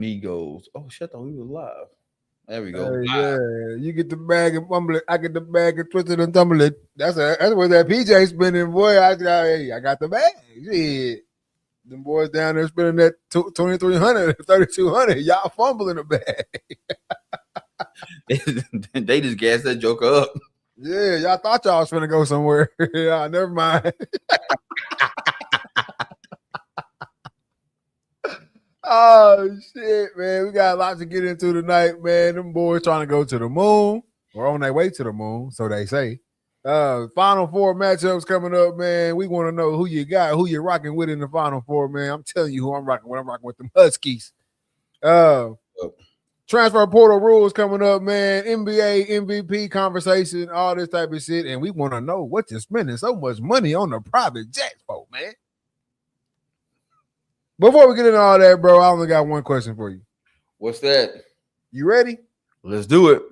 Migos. Oh shit! I thought we were live. There we go. Hey, Live. yeah, you get the bag and fumble it. I get the bag and twist it and tumble it. That's where that PJ spinning, boy. I got the bag. Shit. Them boys down there spending that 2,300, 3,200. Y'all fumbling the bag. They just gassed that joker up. Yeah, y'all thought y'all was finna go somewhere. Yeah, never mind. Oh shit, man. We got a lot to get into tonight, man. Them boys trying to go to the moon or on their way to the moon, so they say. Final four matchups coming up, man. We want to know who you got, who you're rocking with in the final four, man. I'm telling you who I'm rocking with. I'm rocking with them Huskies. Transfer portal rules coming up, man. NBA MVP conversation, all this type of shit. And we want to know what you're spending so much money on the private jets for, man. Before we get into all that, bro, I only got one question for you. What's that? You ready? Let's do it.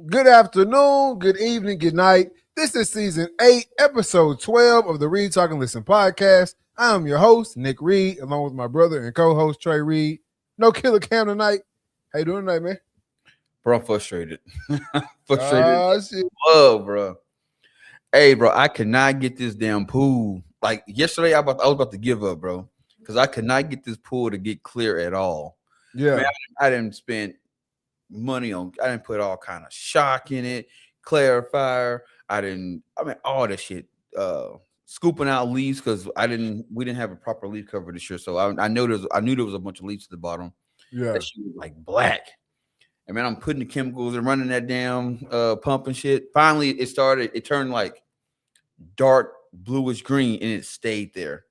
Good afternoon, good evening, good night. This is season 8, episode 12 of the Read, Talk, and Listen podcast. I am your host, Nick Reed, along with my brother and co-host, Trey Reed. No Killer Cam tonight. How you doing tonight, man? Bro, I'm frustrated. Shit. Whoa, bro. Hey, bro, I cannot get this damn pool. Like yesterday, I was about to give up, bro, because I could not get this pool to get clear at all. Yeah. Man, I didn't spend money on. I didn't put all kind of shock in it, clarifier. All that shit. Scooping out leaves because we didn't have a proper leaf cover this year. So I knew there was a bunch of leaves at the bottom. Yeah. That shit was like black. And man, I'm putting the chemicals and running that damn pump and shit. Finally, it turned like dark bluish green and it stayed there.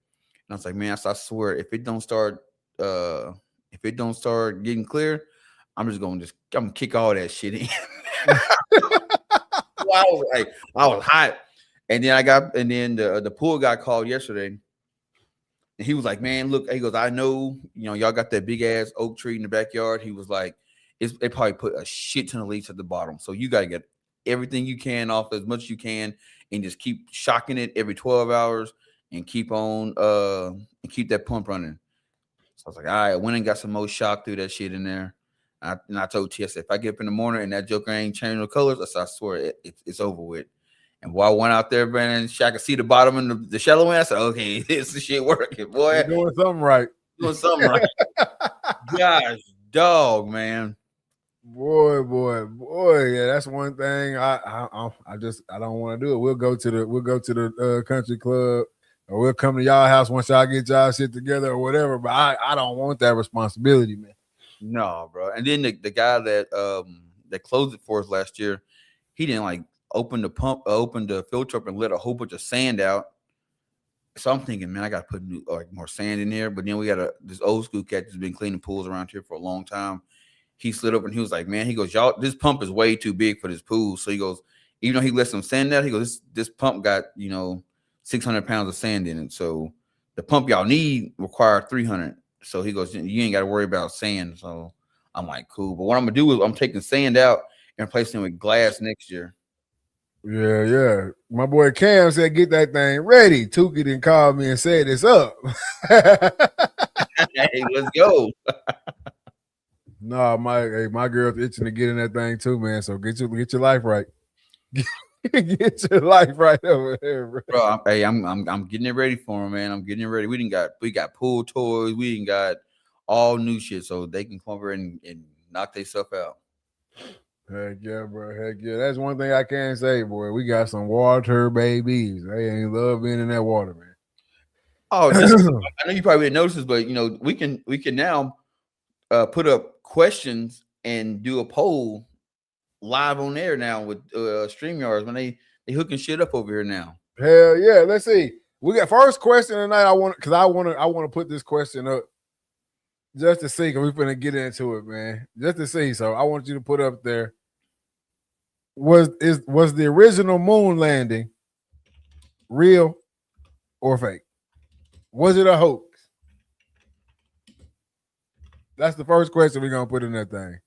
And I was like, man, I swear, if it don't start getting clear, I'm gonna kick all that shit in. I was hot. And then the pool guy called yesterday, and he was like, "Man, look," he goes, "I know, y'all got that big ass oak tree in the backyard." He was like, "They probably put a shit ton of leaves at the bottom, so you gotta get everything you can off as much as you can, and just keep shocking it every 12 hours, and keep that pump running." So I was like, "All right," I went and got some more shock through that shit in there. And I told T, I said, if I get up in the morning and that joker ain't changing the colors, I swear it's over with. And while I went out there, man, I could see the bottom and the shallow end. I said, okay, this shit working, boy. You're doing something right. Gosh, dog, man. Boy. Yeah, that's one thing. I don't want to do it. We'll go to the country club, or we'll come to y'all house once y'all get y'all shit together or whatever. But I don't want that responsibility, man. No, bro. And then the guy that closed it for us last year, he didn't like open the filter up and let a whole bunch of sand out. So I'm thinking, man, I got to put more sand in there. But then we got this old school cat that's been cleaning pools around here for a long time. He slid up and he was like, man, he goes, y'all, this pump is way too big for this pool. So he goes, even though he let some sand out, he goes, this pump got 600 pounds of sand in it. So the pump y'all need require 300. So he goes, you ain't got to worry about sand. So I'm like, cool. But what I'm going to do is I'm taking sand out and replacing it with glass next year. Yeah. My boy Cam said, get that thing ready. Tukey didn't call me and said it's up. Hey, let's go. No, my girl's itching to get in that thing too, man. So get your life right. Get your life right over there, bro. I'm getting it ready for him, man. I'm getting it ready. We got pool toys. We done got all new shit, so they can come over and knock themselves out. Heck yeah, bro. Heck yeah. That's one thing I can say, boy. We got some water babies. They ain't love being in that water, man. Oh, I know you probably didn't notice this, but we can now put up questions and do a poll live on air now with StreamYards when they hooking shit up over here now. Hell yeah. Let's see. We got first question tonight. I want to put this question up just to see, because we're gonna get into it, man. Just to see. So I want you to put up there. Was the original moon landing real or fake? Was it a hoax? That's the first question we're gonna put in that thing.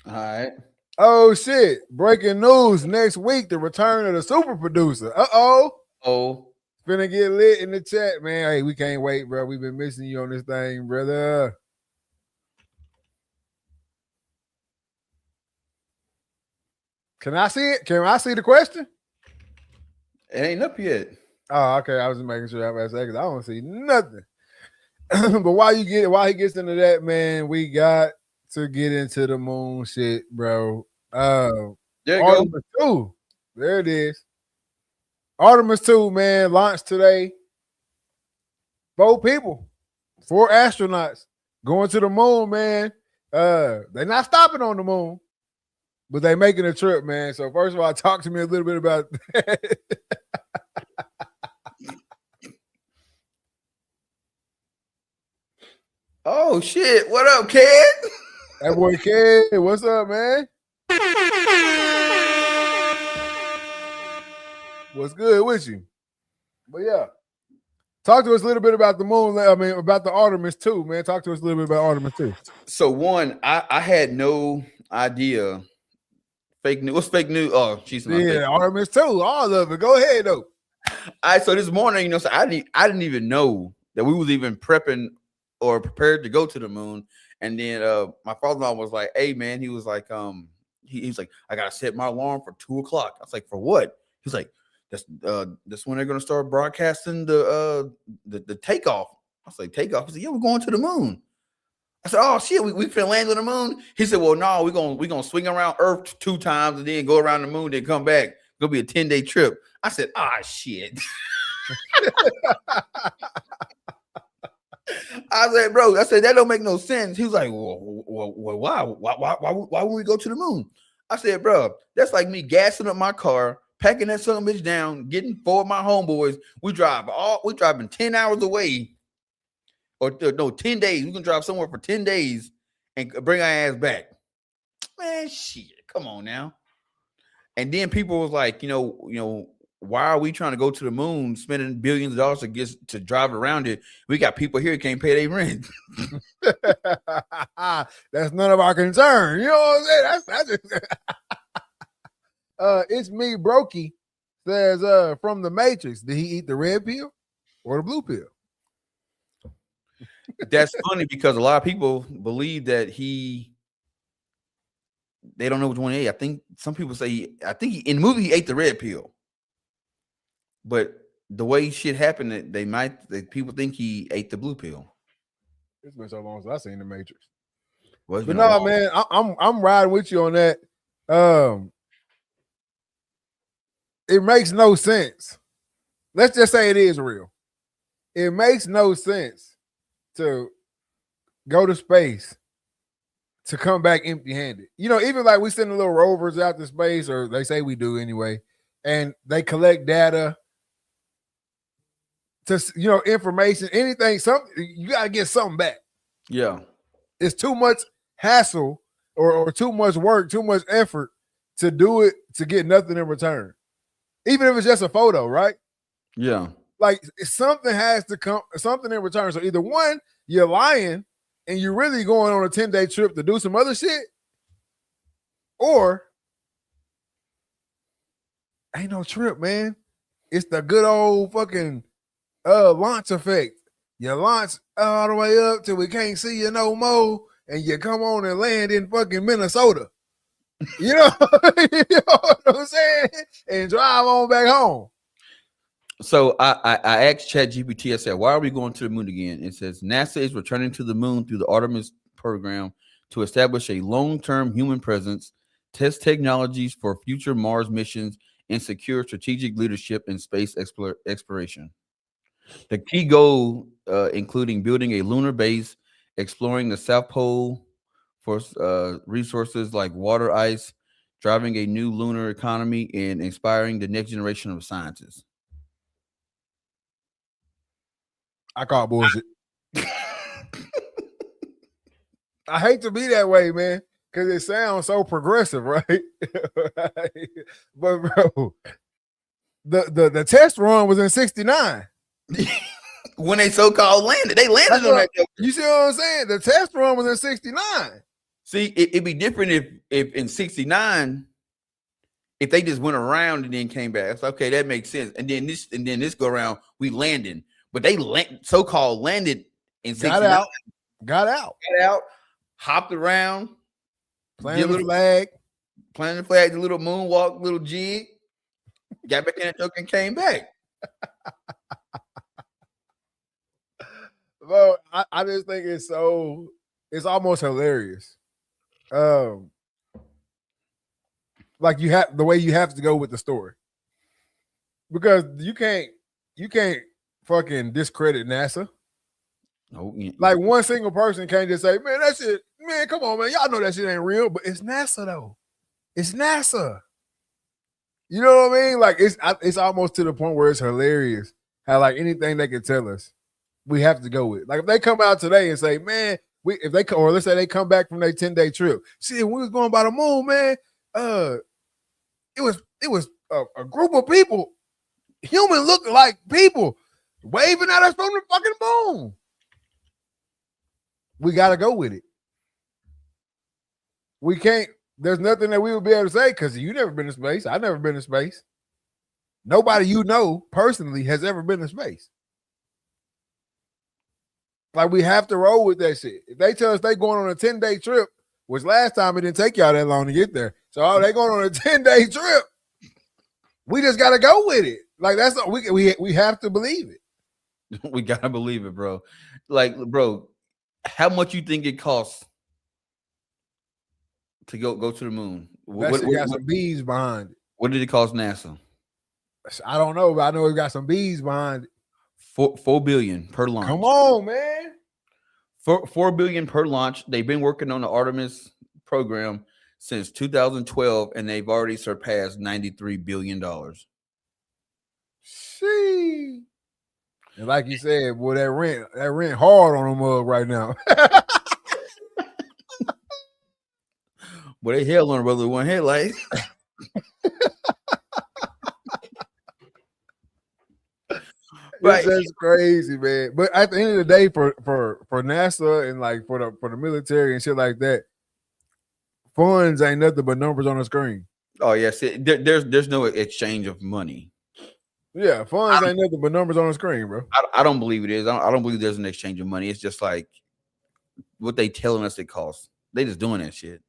All right. Oh shit! Breaking news next week: the return of the super producer. Oh, Finna get lit in the chat, man. Hey, we can't wait, bro. We've been missing you on this thing, brother. Can I see it? Can I see the question? it ain't up yet. Oh, okay. I was just making sure I because I don't see nothing. But while he gets into that, man, we got to get into the moon shit, bro. There you Artemis 2. There it is. Artemis 2, man, launched today. 4 people, 4 astronauts going to the moon, man. They're not stopping on the moon, but they making a trip, man. So first of all, talk to me a little bit about that. Oh shit! What up, kid? That boy Kid, what's up, man? What's good with you? But yeah, talk to us a little bit about the moon. I mean, about the Artemis 2, man. Talk to us a little bit about Artemis 2. So one, I had no idea. Fake news. What's fake news? Oh, she's yeah, Artemis 2, all of it. Go ahead though. All right, so this morning, so I didn't even know that we was even prepping or prepared to go to the moon. And then my father-in-law was like, "Hey, man," he was like, he's like, "I gotta set my alarm for 2:00." I was like, "For what?" He's like, "That's when they're gonna start broadcasting the takeoff." I was like, "Takeoff?" He said, "Yeah, we're going to the moon." I said, "Oh shit, we finna land on the moon." He said, "Well, no, we're gonna swing around Earth 2 times and then go around the moon, then come back. It's gonna be a 10-day trip." I said, shit. I said, "Bro," I said, "that don't make no sense." He was like, well, why? Why would we go to the moon?" I said, "Bro, that's like me gassing up my car, packing that son of a bitch down, getting 4 of my homeboys. We driving 10 hours away, or no, 10 days. We can drive somewhere for 10 days and bring our ass back. Man, shit, come on now." And then people was like, why are we trying to go to the moon, spending billions of dollars to drive around it? We got people here who can't pay their rent. That's none of our concern. You know what I'm saying? That's it's me, Brokey, says from the Matrix. Did he eat the red pill or the blue pill? That's funny because a lot of people believe that they don't know which one he ate. I think some people say in the movie he ate the red pill. But the way shit happened, people think he ate the blue pill. It's been so long since I seen the Matrix. Well, but no, man, I'm riding with you on that. It makes no sense. Let's just say it is real. It makes no sense to go to space to come back empty-handed. Even like we send the little rovers out to space, or they say we do anyway, and they collect data. To information, anything, something you gotta get something back. Yeah, it's too much hassle or too much work, too much effort to do it to get nothing in return, even if it's just a photo, right? Yeah, like something has to come, something in return. So either one, you're lying and you're really going on a 10-day trip to do some other shit, or ain't no trip, man. It's the good old fucking launch effect. You launch all the way up till we can't see you no more, and you come on and land in fucking Minnesota. You know, you know what I'm saying? And drive on back home. So I asked ChatGPT, I said, "Why are we going to the moon again?" It says NASA is returning to the moon through the Artemis program to establish a long-term human presence, test technologies for future Mars missions, and secure strategic leadership in space exploration. The key goal, including building a lunar base, exploring the South Pole for resources like water ice, driving a new lunar economy, and inspiring the next generation of scientists. I call bullshit. I hate to be that way, man, because it sounds so progressive, right? But bro, the test run was in 69. When they so-called landed, they landed on that. You see what I'm saying? The test run was in 69. See, it'd be different if in 69, if they just went around and then came back. It's okay, that makes sense. And then this go around, we landing. But they so-called landed in 69. Got out, hopped around, planted the flag, the little moonwalk, little jig, got back in the truck and came back. Bro, I just think it's almost hilarious. Like you have the way you have to go with the story, because you can't fucking discredit NASA. No, like one single person can't just say, man, that shit, man, come on, man, y'all know that shit ain't real, but it's NASA though. It's NASA. You know what I mean? Like it's almost to the point where it's hilarious how like anything they can tell us, we have to go with. Like if they come out today and say, man, let's say they come back from their 10-day trip. See, when we was going by the moon, man, it was a group of people, human looking like people, waving at us from the fucking moon. We got to go with it. We can't. There's nothing that we would be able to say because you never been in space. I've never been in space. Nobody you know personally has ever been in space. Like we have to roll with that shit. If they tell us they going on a 10-day trip, which last time it didn't take y'all that long to get there, so they going on a 10-day trip, we just got to go with it. Like that's we have to believe it. We gotta believe it, bro. Like, bro, how much you think it costs to go to the moon? What got some bees behind it. What did it cost NASA? I don't know, but I know it got some bees behind it. $4 billion per launch. Come on, man. $4 billion per launch. They've been working on the Artemis program since 2012, and they've already surpassed $93 billion. See. And like you said, boy, that rent hard on them right now. Boy, they hell on a brother one headlight. Right. That's crazy, man. But at the end of the day, for NASA and like for the military and shit like that, funds ain't nothing but numbers on the screen. Oh yes, there's no exchange of money. Yeah, funds ain't nothing but numbers on the screen, bro. I don't believe it is. I don't believe there's an exchange of money. It's just like what they telling us it costs. They just doing that shit.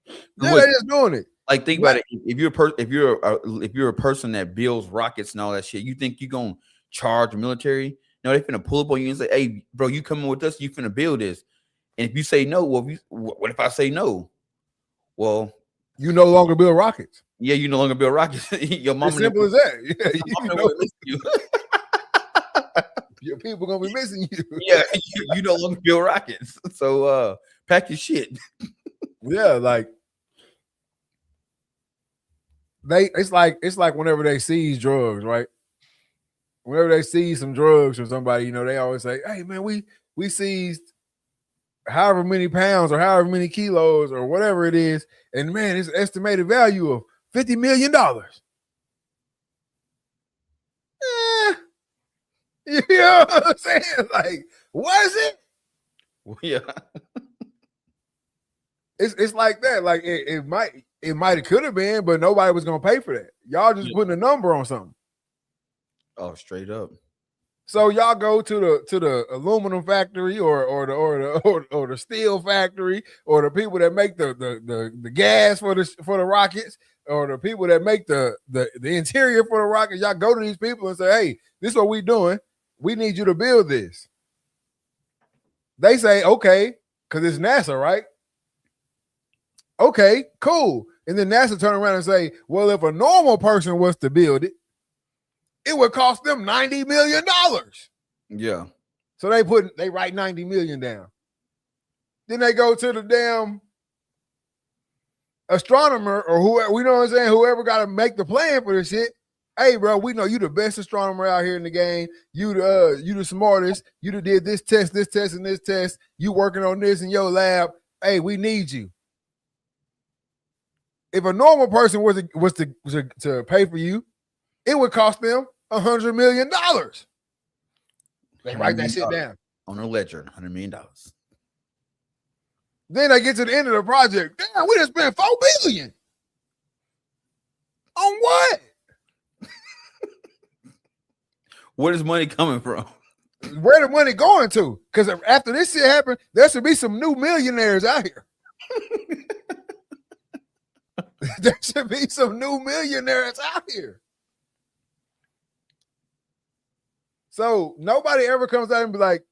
Yeah, they just doing it. Like think about it. If you're a person that builds rockets and all that shit, you think you gonna charge the military? No, they finna pull up on you and say, "Hey, bro, you coming with us? You finna build this." And if you say no, well, what if I say no? Well, you no longer build rockets. Yeah, you no longer build rockets. Your mama. As simple as that. Yeah, your people gonna be missing you. Yeah, you no longer build rockets. So pack your shit. Yeah, like it's like whenever they seize drugs, right? Whenever they seize some drugs from somebody, they always say, "Hey, man, we seized however many pounds or however many kilos or whatever it is, and man, it's an estimated value of $50 million." You know what I'm saying? Like, was it? Yeah. It's like that. Like it might have could have been, but nobody was gonna pay for that. Y'all just putting a number on something. Oh, straight up. So y'all go to the aluminum factory or the steel factory or the people that make the gas for the rockets or the people that make the interior for the rockets. Y'all go to these people and say, "Hey, this is what we doing. We need you to build this." They say, "Okay," because it's NASA, right? Okay, cool. And then NASA turn around and say, "Well, if a normal person was to build it, it would cost them $90 million. Yeah. So they write 90 million down. Then they go to the damn astronomer or whoever, we know what I'm saying, whoever got to make the plan for this shit. "Hey, bro, we know you the best astronomer out here in the game. You the smartest. You did this test, and this test. You working on this in your lab. Hey, we need you." If a normal person was to pay for you, it would cost them $100 million. They write that shit down on a ledger, $100 million. Then they get to the end of the project. Damn, we just spent $4 billion. On what? Where is money coming from? Where the money going to? Because after this shit happened, there should be some new millionaires out here. There should be some new millionaires out here. So nobody ever comes out and be like,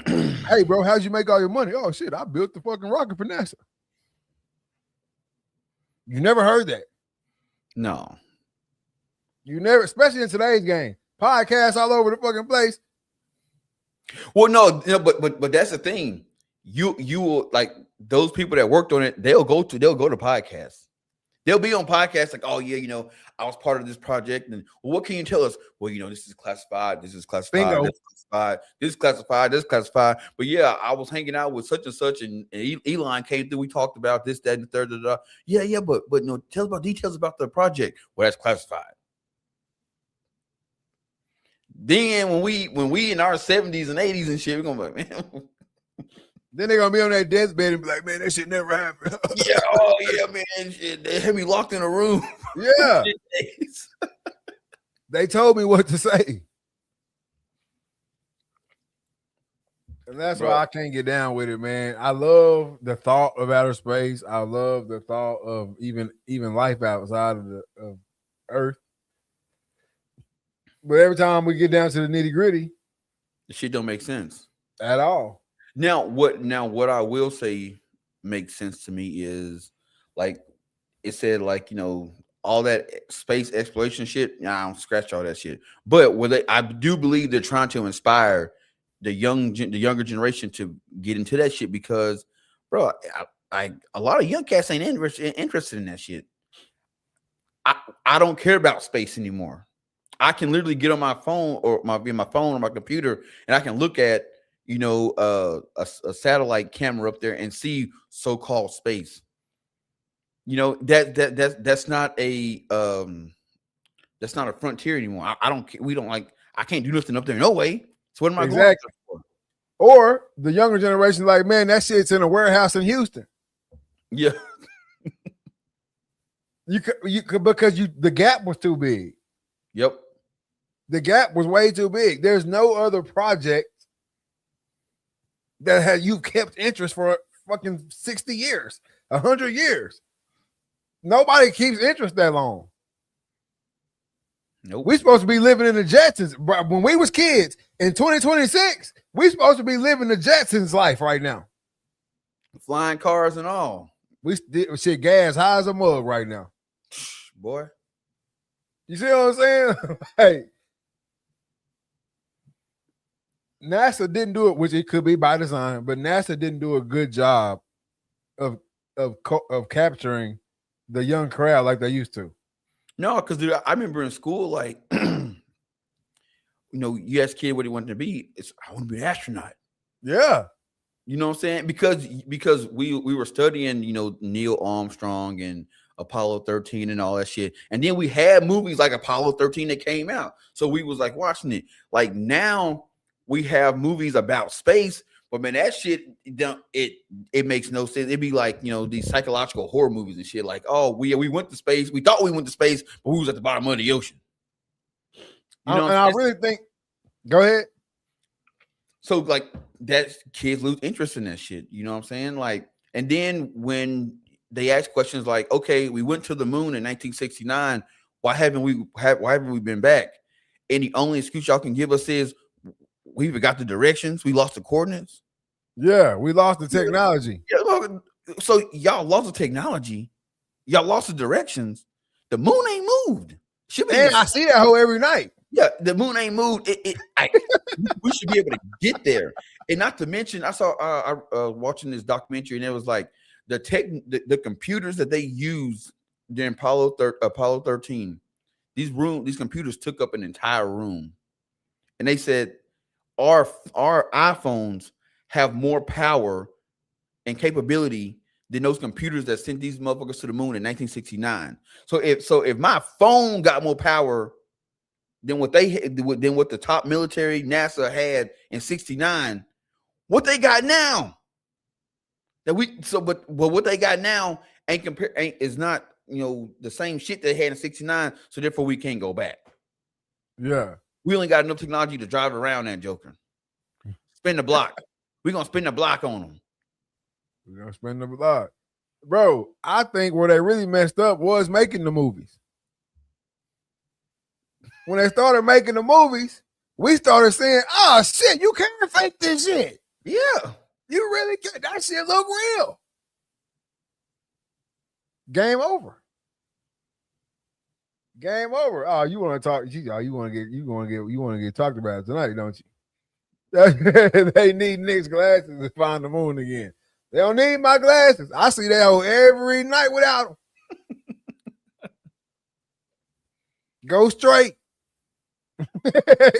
hey, bro, how'd you make all your money? Oh, shit, I built the fucking rocket for NASA. You never heard that. No. You never, especially in today's game. Podcasts all over the fucking place. Well, no, but that's the thing. You will, like, those people that worked on it, they'll go to podcasts. They'll be on podcasts like, oh yeah, I was part of this project, and well, what can you tell us? Well, this is classified, this is classified, Bingo. this is classified, this is classified, this is classified. But yeah, I was hanging out with such and such, and Elon came through. We talked about this, that, and the third. Yeah, but no, tell us about details about the project. Well, that's classified. Then when we in our 70s and 80s and shit, we're gonna be like, man. Then they're gonna be on that deathbed and be like, man, that shit never happened. Yeah, oh yeah, man. Shit, they had me locked in a room. Yeah. They told me what to say. And that's why I can't get down with it, man. I love the thought of outer space. I love the thought of even life outside of Earth. But every time we get down to the nitty-gritty, the shit don't make sense at all. Now what I will say makes sense to me is, like it said, like, all that space exploration shit. I don't scratch all that shit. But I do believe they're trying to inspire the younger generation to get into that shit, because, bro, a lot of young cats ain't interested in that shit. I don't care about space anymore. I can literally get on my phone or my computer, and I can look at a satellite camera up there and see so-called space. That's not a frontier anymore. I can't do nothing up there, no way. So what am I going for? Or the younger generation, like, man, that shit's in a warehouse in Houston. Yeah. you could because the gap was too big. Yep. The gap was way too big. There's no other project that had you kept interest for fucking 60 years, 100 years. Nobody keeps interest that long. Nope. We're supposed to be living in the Jetsons. When we was kids in 2026, we're supposed to be living the Jetsons life right now. Flying cars and all. We shit gas high as a mug right now. Boy. You see what I'm saying? Hey. NASA didn't do it, which it could be by design, but NASA didn't do a good job of capturing the young crowd like they used to. No, because I remember in school, like, you ask kid what he wanted to be. I want to be an astronaut. Yeah. You know what I'm saying? Because we were studying, Neil Armstrong and Apollo 13 and all that shit. And then we had movies like Apollo 13 that came out. So we was like watching it. Like now we have movies about space, but man, that shit it makes no sense. It'd be like, these psychological horror movies and shit. Like, oh, we went to space. We thought we went to space, but we was at the bottom of the ocean. I really think. Go ahead. So like that kids lose interest in that shit. You know what I'm saying? Like, and then when they ask questions like, okay, we went to the moon in 1969. Why haven't we been back? And the only excuse y'all can give us is we forgot the directions. We lost the coordinates. Yeah, we lost the technology. Yeah, so y'all lost the technology. Y'all lost the directions. The moon ain't moved. And I see that hoe every night. Yeah, the moon ain't moved. We should be able to get there. And not to mention, I saw watching this documentary, and it was like the computers that they used during Apollo 13. These computers took up an entire room, and they said our iPhones have more power and capability than those computers that sent these motherfuckers to the moon in 1969. So if my phone got more power than what the top military NASA had in '69. What they got now? But what they got now is not the same shit they had in '69. So therefore, we can't go back. Yeah, we only got enough technology to drive around that joker. Spin the block. We're gonna spin the block on them. We're gonna spin the block, bro. I think where they really messed up was making the movies. When they started making the movies, we started saying, "Oh shit, you can't fake this shit." Yeah, you really can't. That shit look real. Game over. Game over. Oh, you want to talk? You want to get talked about tonight, don't you? They need Nick's glasses to find the moon again. They don't need my glasses. I see that hole every night without them. Go straight.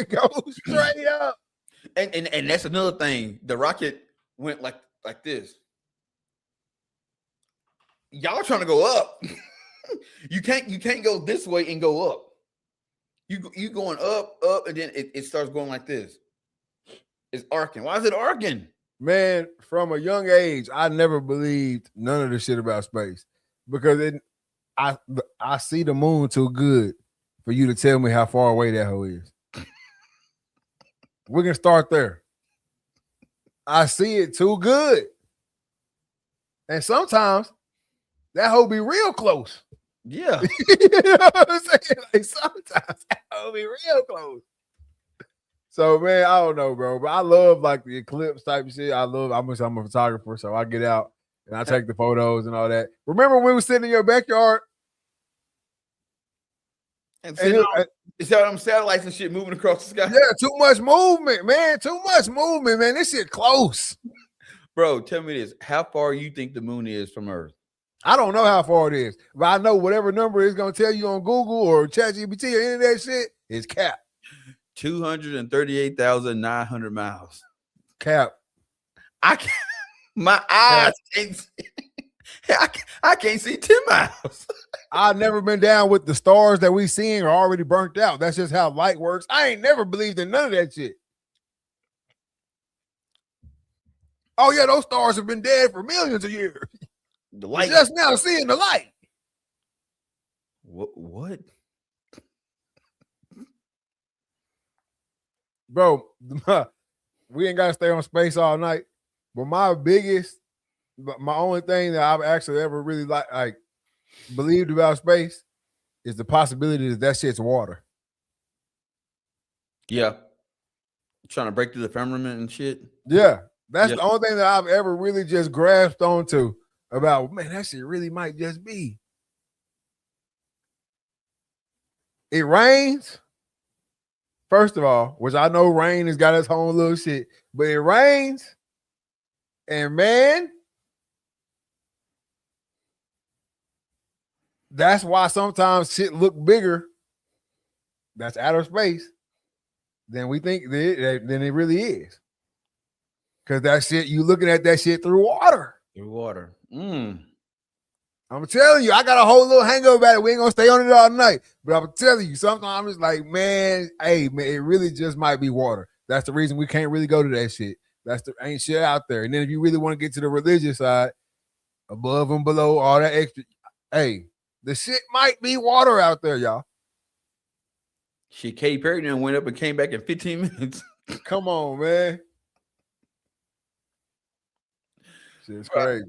Go straight up. And that's another thing. The rocket went like this. Y'all trying to go up. You can't go this way and go up. You going up, and then it starts going like this. It's arcing. Why is it arcing? Man, from a young age, I never believed none of the shit about space because I see the moon too good for you to tell me how far away that hole is. We can start there. I see it too good. And sometimes that hole be real close. Yeah. You know what I'm saying? Like sometimes that hole be real close. So, man, I don't know, bro. But I love like the eclipse type of shit. I'm a photographer, so I get out and I take the photos and all that. Remember when we were sitting in your backyard? And is that them satellites and shit moving across the sky? Yeah, too much movement, man. Too much movement, man. This shit close. Bro, tell me this. How far you think the moon is from Earth? I don't know how far it is, but I know whatever number it's going to tell you on Google or ChatGPT or any of that shit is cap. 238,900 miles. Cap. My eyes can't see. I can't see 10 miles. I've never been down with the stars that we seeing are already burnt out. That's just how light works. I ain't never believed in none of that shit. Oh yeah, those stars have been dead for millions of years. The light just now seeing the light. What? Bro, we ain't got to stay on space all night. But my only thing that I've actually ever really like believed about space is the possibility that shit's water. Yeah. Trying to break through the firmament and shit. Yeah. That's the only thing that I've ever really just grasped onto about, man, that shit really might just be. It rains. First of all, which I know rain has got its own little shit, but it rains. And man, that's why sometimes shit look bigger. That's outer space than we think than it really is. Because that shit, you looking at that shit through water. Through water. I'm telling you, I got a whole little hangover about it. We ain't gonna stay on it all night. But I'm telling you, sometimes I'm just like, man, it really just might be water. That's the reason we can't really go to that shit. Ain't shit out there. And then if you really want to get to the religious side, above and below, all that extra, the shit might be water out there, y'all. Shit, Katy Perry then went up and came back in 15 minutes. Come on, man. Shit's crazy.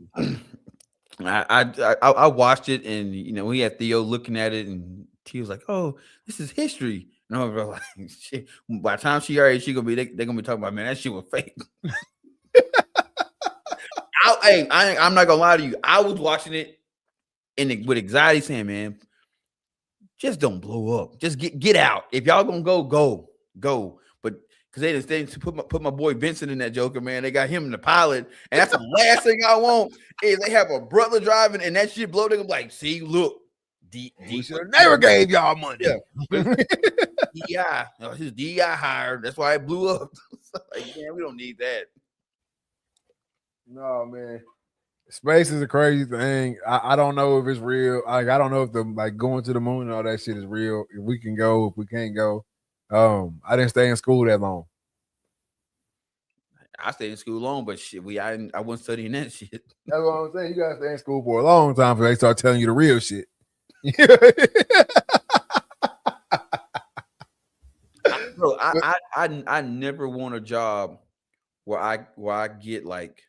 I watched it, and we had Theo looking at it, and he was like, "Oh, this is history." And I was like, "Shit." By the time they're gonna be talking about, man, that shit was fake. I'm not gonna lie to you. I was watching it with anxiety, saying, "Man, just don't blow up. Just get out. If y'all gonna go." But because they put my boy Vincent in that Joker, man. They got him in the pilot, and that's the last thing I want is they have a brother driving and that shit blow. They're gonna be like, "See, look, we should have never gave y'all money." Yeah. DI, his DI higher. That's why it blew up. Like, man, we don't need that. No, man. Space is a crazy thing. I don't know if it's real. I don't know if the going to the moon and all that shit is real. If we can go, if we can't go. I didn't stay in school that long. I stayed in school long, but shit, I wasn't studying that shit. That's what I'm saying. You gotta stay in school for a long time before they start telling you the real shit. Bro, I never want a job where I get like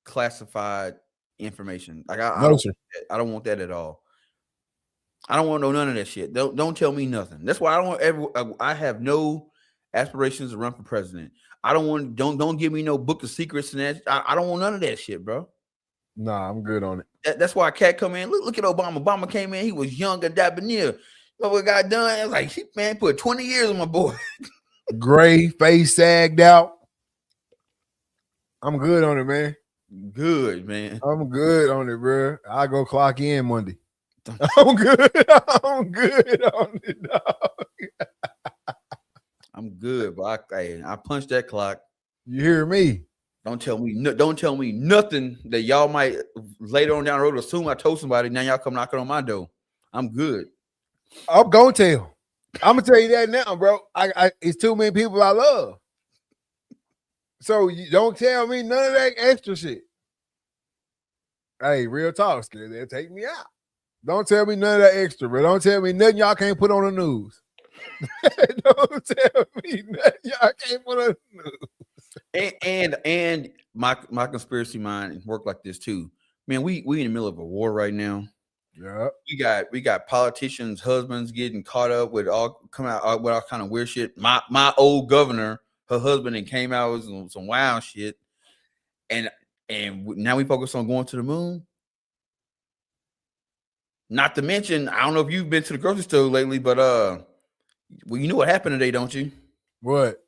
classified information. Like I don't want that at all. I don't want to know none of that shit. Don't tell me nothing. That's why I don't I have no aspirations to run for president. I don't give me no book of secrets and that. I don't want none of that shit, bro. Nah, I'm good on it. That's why a cat come in. Look at Obama. Obama came in. He was young and debonair. You know what got done? It was like, man, put 20 years on my boy. Gray, face sagged out. I'm good on it, man. Good, man. I'm good on it, bro. I go clock in Monday. I'm good. I'm good on it, dog. I'm good, but I punched that clock. You hear me? Don't tell me nothing that y'all might later on down the road assume I told somebody. Now y'all come knocking on my door. I'm good. I'm gonna tell. I'm gonna tell you that now, bro. It's too many people I love. So you don't tell me none of that extra shit. Hey, real talk, scared they'll take me out. Don't tell me none of that extra, bro. Don't tell me nothing y'all can't put on the news. Don't tell me nothing y'all can't put on the news. And my conspiracy mind work like this too. Man, we in the middle of a war right now. Yeah. We got politicians' husbands getting caught up with coming out with all kind of weird shit. My old governor, her husband, and came out with some wild shit. And now we focus on going to the moon. Not to mention, I don't know if you've been to the grocery store lately, but well, you know what happened today, don't you? What?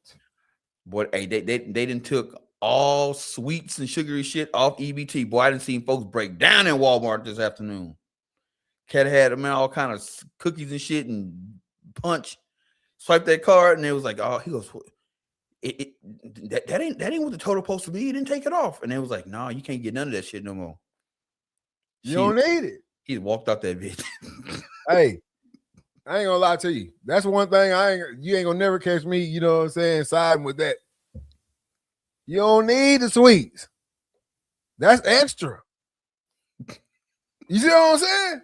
Boy, hey, they didn't took all sweets and sugary shit off EBT. Boy, I didn't see folks break down in Walmart this afternoon. Cat had them all kind of cookies and shit and punch. Swiped that card and it was like, oh, he goes, that ain't what the total supposed to be. He didn't take it off, and it was like, no, you can't get none of that shit no more. You don't need it. He walked out that bitch. Hey, I ain't gonna lie to you. That's one thing you ain't gonna never catch me, you know what I'm saying, siding with that. You don't need the sweets. That's extra. You see what I'm saying?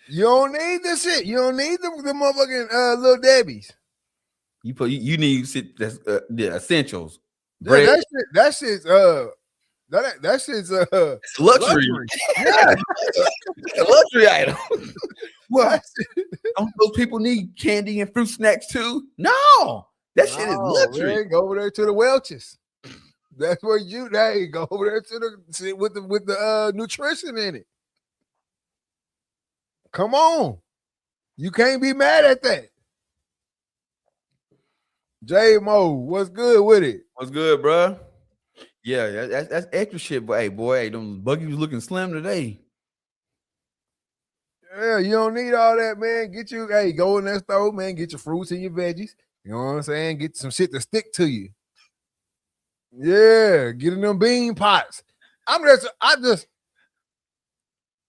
You don't need this shit. You don't need the motherfucking Little Debbie's. You need that's the essentials. Bread. Yeah, that shit's it's luxury. Yeah. It's a luxury item. What? Don't those people need candy and fruit snacks too? No, that shit is luxury. Man, go over there to the Welch's. That's where go over there to the with the nutrition in it. Come on, you can't be mad at that. J Mo, what's good with it? What's good, bro? Yeah, that's extra shit. But hey, them buggy was looking slim today. Yeah, you don't need all that, man. Go in that store, man. Get your fruits and your veggies. You know what I'm saying? Get some shit to stick to you. Yeah, get in them bean pots.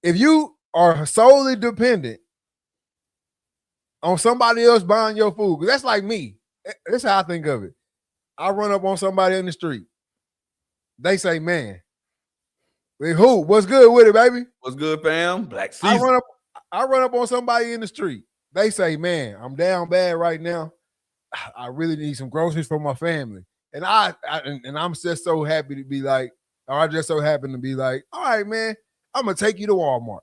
If you are solely dependent on somebody else buying your food, because that's like me. That's how I think of it. I run up on somebody in the street. They say, man, who? What's good with it, baby? What's good, fam? Black season. I run up on somebody in the street. They say, man, I'm down bad right now. I really need some groceries for my family. And I'm just so happy to be like, or I just so happen to be like, all right, man, I'm going to take you to Walmart.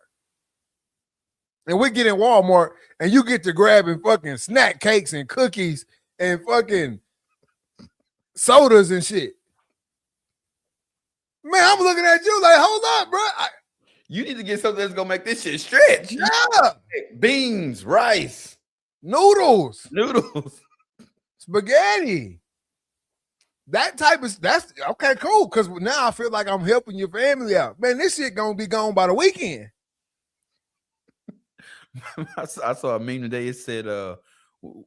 And we get in Walmart and you get to grabbing fucking snack cakes and cookies and fucking sodas and shit. Man, I'm looking at you like, hold up, bro. You need to get something that's gonna make this shit stretch. Yeah. Beans, rice, noodles, spaghetti. That's okay, cool. Because now I feel like I'm helping your family out. Man, this shit gonna be gone by the weekend. I saw a meme today. It said,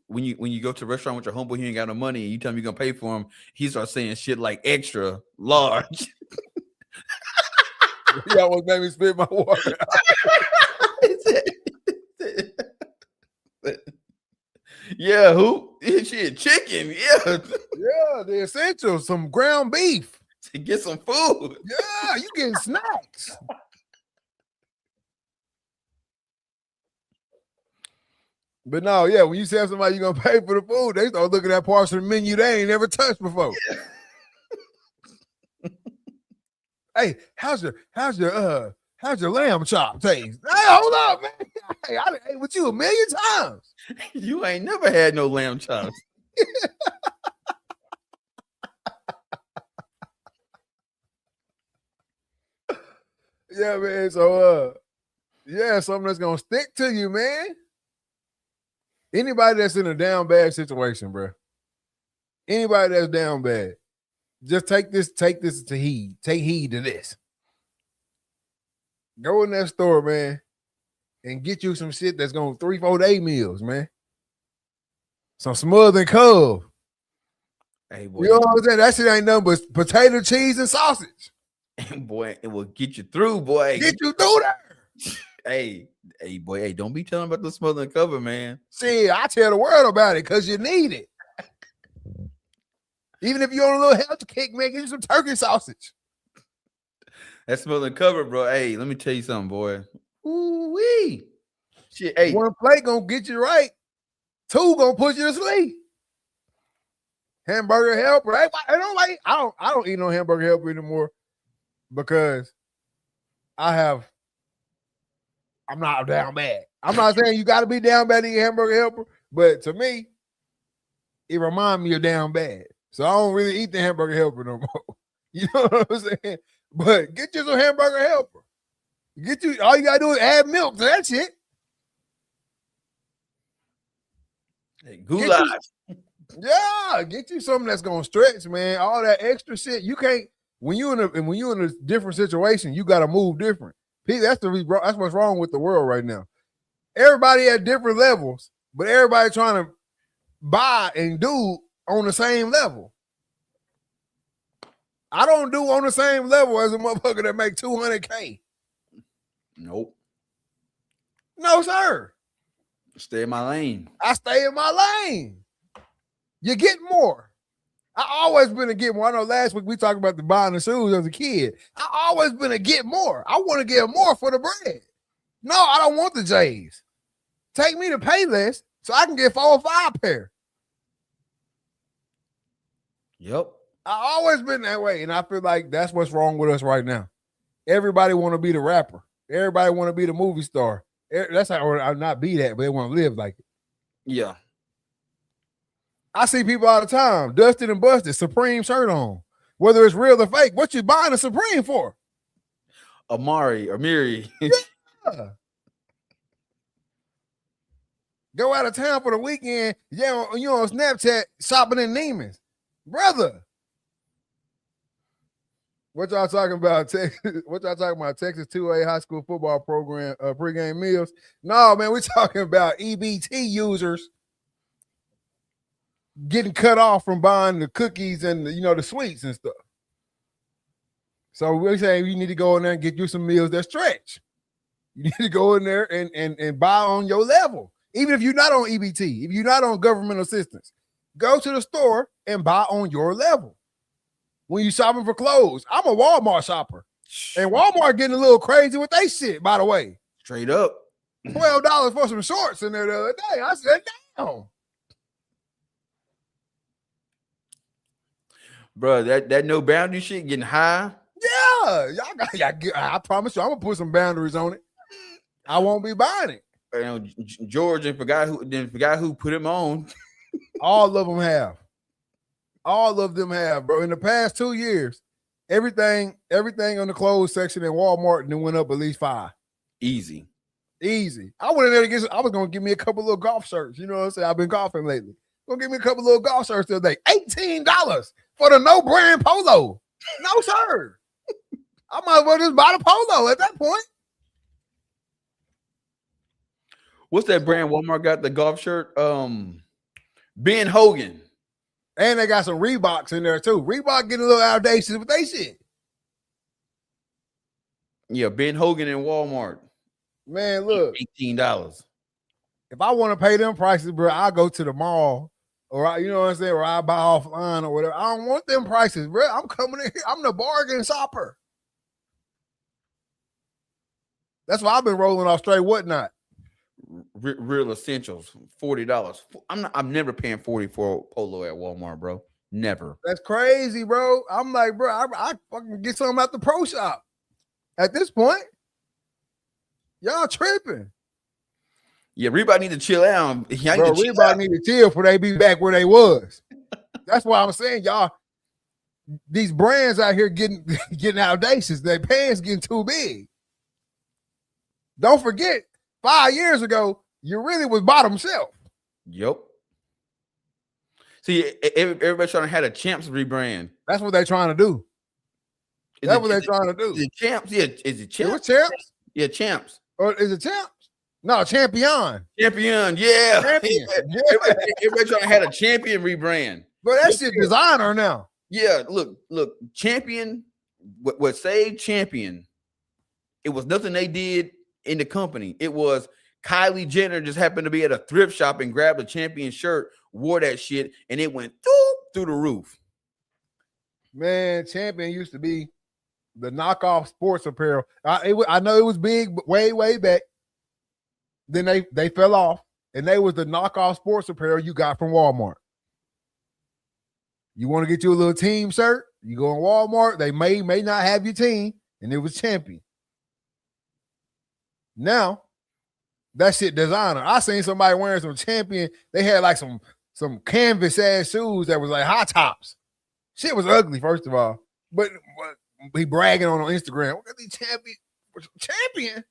when you go to a restaurant with your homeboy, he ain't got no money, and you tell him you're gonna pay for him, he starts saying shit like extra large. You almost made me spit my water out. Yeah, who? Shit, chicken. Yeah, Yeah, the essentials, some ground beef. to get some food. Yeah, you getting snacks. But no, yeah, when you tell somebody you're gonna pay for the food, they start looking at parts of the menu they ain't never touched before. Hey, how's your lamb chop taste? Hey, hold up, man. Hey, I done ate with you a million times. You ain't never had no lamb chops. Yeah, man. So yeah, something that's gonna stick to you, man. Anybody that's in a down bad situation, bro. Anybody that's down bad, just take this to heed. Take heed to this. Go in that store, man, and get you some shit that's gonna 3-4 day meals, man. Some smothered cub. Hey, boy. You know what I'm saying? That shit ain't nothing but potato, cheese, and sausage. Boy, it will get you through, boy. Get you through there. Hey, boy, hey, don't be telling about the smothered cover, man. See, I tell the world about it because you need it. Even if you're on a little health kick, man, get you some turkey sausage. That smothered cover, bro. Hey, let me tell you something, boy. Ooh-wee. Shit, hey. One plate gonna get you right. 2 gonna put you to sleep. Hamburger helper. Hey, I don't eat no hamburger helper anymore because I'm not down bad. I'm not saying you got to be down bad to eat hamburger helper, but to me, it reminds me of down bad. So I don't really eat the hamburger helper no more. You know what I'm saying? But get you some hamburger helper. All you gotta do is add milk to that shit. Hey, goulash. Get you something that's gonna stretch, man. All that extra shit, you can't. When you in a different situation, you gotta move different. That's what's wrong with the world right now. Everybody at different levels, but everybody trying to buy and do on the same level. I don't do on the same level as a motherfucker that make $200K. Nope. No, sir. Stay in my lane. I stay in my lane. You get more. I always been a get more. I know last week we talked about the buying the shoes as a kid. I always been a get more. I want to get more for the bread. No, I don't want the J's. Take me to pay less so I can get 4 or 5 pair. Yep. I always been that way, and I feel like that's what's wrong with us right now. Everybody want to be the rapper. Everybody want to be the movie star. That's how, or I'll not be that, but they want to live like it. Yeah. I see people all the time, dusted and busted, Supreme shirt on. Whether it's real or fake, what you buying a Supreme for? Amiri. Yeah. Go out of town for the weekend. Yeah, you on Snapchat shopping in Neiman's. Brother. What y'all talking about? Texas 2A high school football program pregame meals? No, man, we're talking about EBT users getting cut off from buying the cookies and the sweets and stuff. So we're saying you need to go in there and get you some meals that stretch. You need to go in there and buy on your level. Even if you're not on EBT, if you're not on government assistance, go to the store and buy on your level. When you shopping for clothes, I'm a Walmart shopper. And Walmart getting a little crazy with they shit, by the way. Straight up. $12 for some shorts in there the other day. I said, damn. Bro, that no boundary shit getting high. Yeah. I promise you, I'm going to put some boundaries on it. I won't be buying it. George and forgot who put him on. All of them have. All of them have, bro. In the past 2 years, everything on the clothes section in Walmart then went up at least 5. Easy. I went in there I was gonna give me a couple little golf shirts. You know what I'm saying? I've been golfing lately. Gonna give me a couple little golf shirts the other day. $18 for the no brand polo. No, sir. I might as well just buy the polo at that point. What's that brand Walmart got the golf shirt? Ben Hogan. And they got some Reeboks in there too. Reebok getting a little audacious with they shit. Yeah, Ben Hogan in Walmart. Man, look. $18. If I want to pay them prices, bro, I'll go to the mall or you know what I'm saying, or I buy offline or whatever. I don't want them prices, bro. I'm coming in here. I'm the bargain shopper. That's why I've been rolling off straight whatnot. Real essentials, $40. I'm never paying 40 for a polo at Walmart, bro. Never. That's crazy, bro. I'm like, bro, I fucking get something at the pro shop. At this point, y'all tripping. Yeah, Reebok need to chill out. Bro, Reebok need to chill before they be back where they was. That's why I'm saying, y'all, these brands out here getting audacious. Their pants getting too big. Don't forget, 5 years ago, you really was bottom shelf. Yep. See, everybody's trying to have a Champs rebrand. That's what they're trying to do. That's what they're trying to do. Is it Champs? Yeah, is it Champs? It was Champs? Yeah, Champs. Or is it Champs? No, Champion. Champion, yeah. Champion. Everybody trying to have a Champion rebrand. But that shit designer now. Yeah, look, Champion, what saved Champion, it was nothing they did in the company. It was Kylie Jenner just happened to be at a thrift shop and grabbed a Champion shirt, wore that shit, and it went through the roof. Man, Champion used to be the knockoff sports apparel. I know it was big way back. Then they fell off, and they was the knockoff sports apparel you got from Walmart. You want to get you a little team shirt? You go in Walmart. They may not have your team, and it was Champion. Now, that shit designer. I seen somebody wearing some Champion. They had like some canvas ass shoes that was like high tops. Shit was ugly, first of all. But he bragging on Instagram. Look at these Champion.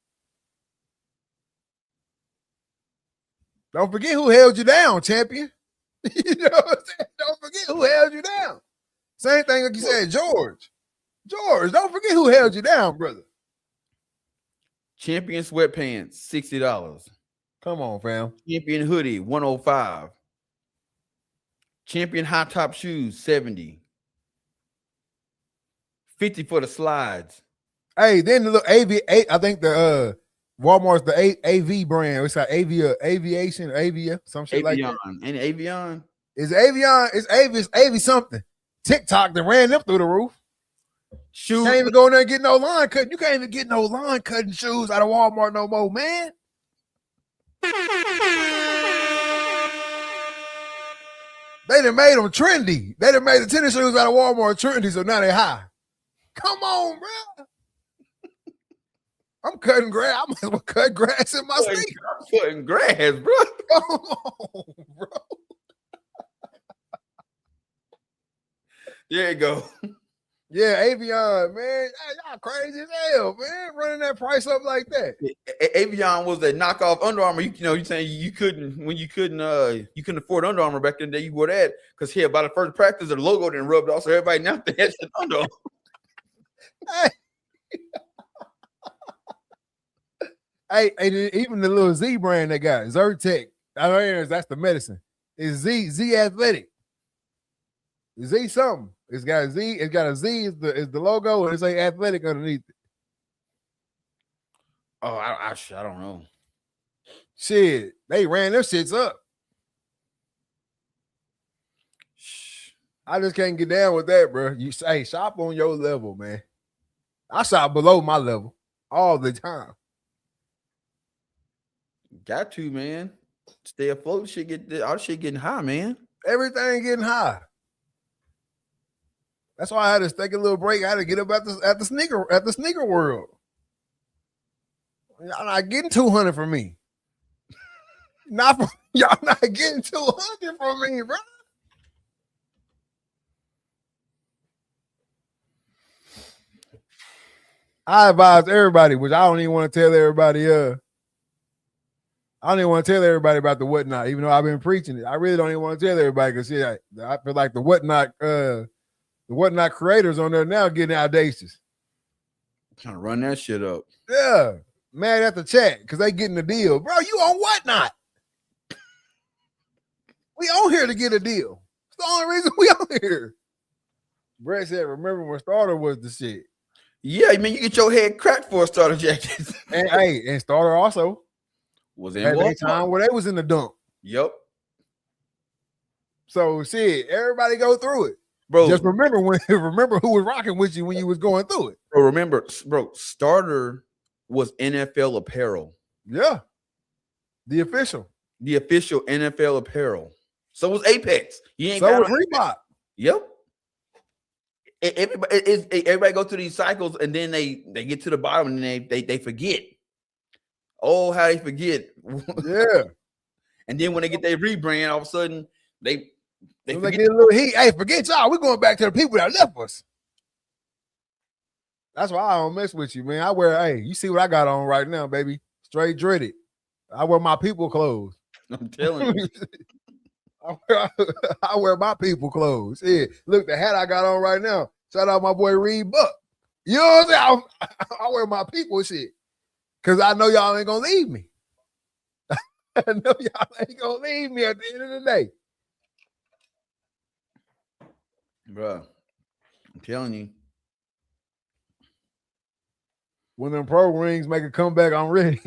Don't forget who held you down, Champion. You know what I'm saying? Don't forget who held you down. Same thing like you said, George. Don't forget who held you down, brother. Champion sweatpants, $60. Come on, fam. Champion hoodie, $105. Champion high top shoes, $70. $50 for the slides. Hey, then the little I think the Walmart's the AV brand. It's like Aviation, Avia, some shit like that. And Avion. It's Avion, it's AV something. TikTok that ran them through the roof. Shoes. You can't even go in there and get no line cutting. You can't even get no line cutting shoes out of Walmart no more, man. They done made them trendy. They done made the tennis shoes out of Walmart trendy, so now they high. Come on, bro. I'm cutting grass. I might as well cut grass in my sneakers. I'm cutting grass, bro. Come on, bro. There you go. Yeah, Avion, man. Y'all crazy as hell, man. Running that price up like that. Avion was that knockoff Under Armour. You saying you couldn't afford Under Armour back in the day. You wore that because here by the first practice, the logo didn't rub off, so everybody now that's an Under Armour. Hey, even the little Z brand they got, Zyrtec. I know that's the medicine. It's Z Athletic. Z something. It's got a Z. It's got a Z. Is the logo, and it's like athletic underneath it. Oh, I don't know. Shit, they ran their shits up. I just can't get down with that, bro. You say shop on your level, man. I shop below my level all the time. Got to, man. Stay afloat. All shit getting high, man. Everything getting high. That's why I had to take a little break. I had to get up at the sneaker world. Y'all not getting 200 from me. Y'all not getting 200 from me, bro. I advise everybody, which I don't even want to tell everybody. I don't even want to tell everybody about the whatnot, even though I've been preaching it. I really don't even want to tell everybody because I feel like the whatnot creators on there now getting audacious. Trying to run that shit up. Yeah. Mad at the chat because they getting a deal. Bro, you on whatnot? We on here to get a deal. It's the only reason we on here. Brett said, remember when Starter was the shit. Yeah, I mean, you get your head cracked for a starter jacket. And Starter also. Was in Had their Walmart. time where they was in the dump. Yep. So shit, everybody go through it. Bro, just remember who was rocking with you when you was going through it. Bro, remember, Starter was NFL apparel. Yeah. The official NFL apparel. So was Apex. So was Reebok. Yep. Everybody go through these cycles and then they get to the bottom and they forget. Oh, how they forget. Yeah. And then when they get their rebrand, all of a sudden they get a little heat. Hey, forget y'all. We're going back to the people that left us. That's why I don't mess with you, man. You see what I got on right now, baby. Straight dreaded. I wear my people clothes. I'm telling you. I wear my people clothes. Yeah. Look, the hat I got on right now. Shout out my boy Reed Buck. You know what I'm saying? I wear my people shit. Because I know y'all ain't going to leave me. I know y'all ain't going to leave me at the end of the day. Bro, I'm telling you. When them pro rings make a comeback, I'm ready.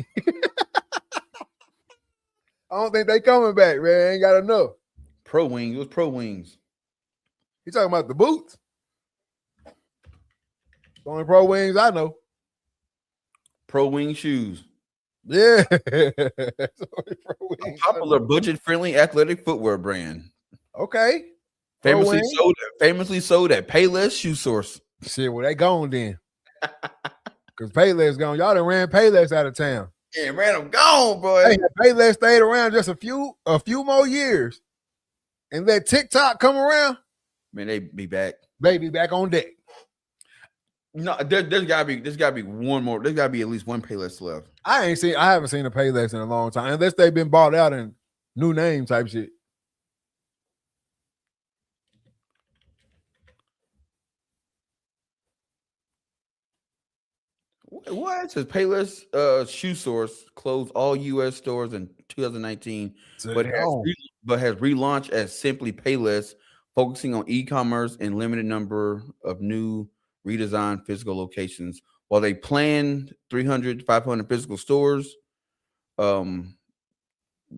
I don't think they coming back, man. Ain't got enough. Pro wings. It was pro wings. You talking about the boots? The only pro wings I know. Pro wing shoes. Yeah. A popular budget-friendly athletic footwear brand. Okay. Famously sold at Payless Shoe Source. Shit, well, they gone then. Because Payless gone. Y'all done ran Payless out of town. Yeah, ran them gone, boy. Hey, Payless stayed around just a few more years. And let TikTok come around. Man, they be back. They be back on deck. No, there's gotta be one more. There's gotta be at least one Payless left. I haven't seen a Payless in a long time, unless they've been bought out and new name type shit. What? It says Payless Shoe Source closed all U.S. stores in 2019, but has relaunched as simply Payless, focusing on e-commerce and limited number of new redesigned physical locations. While they planned 300 to 500 physical stores, that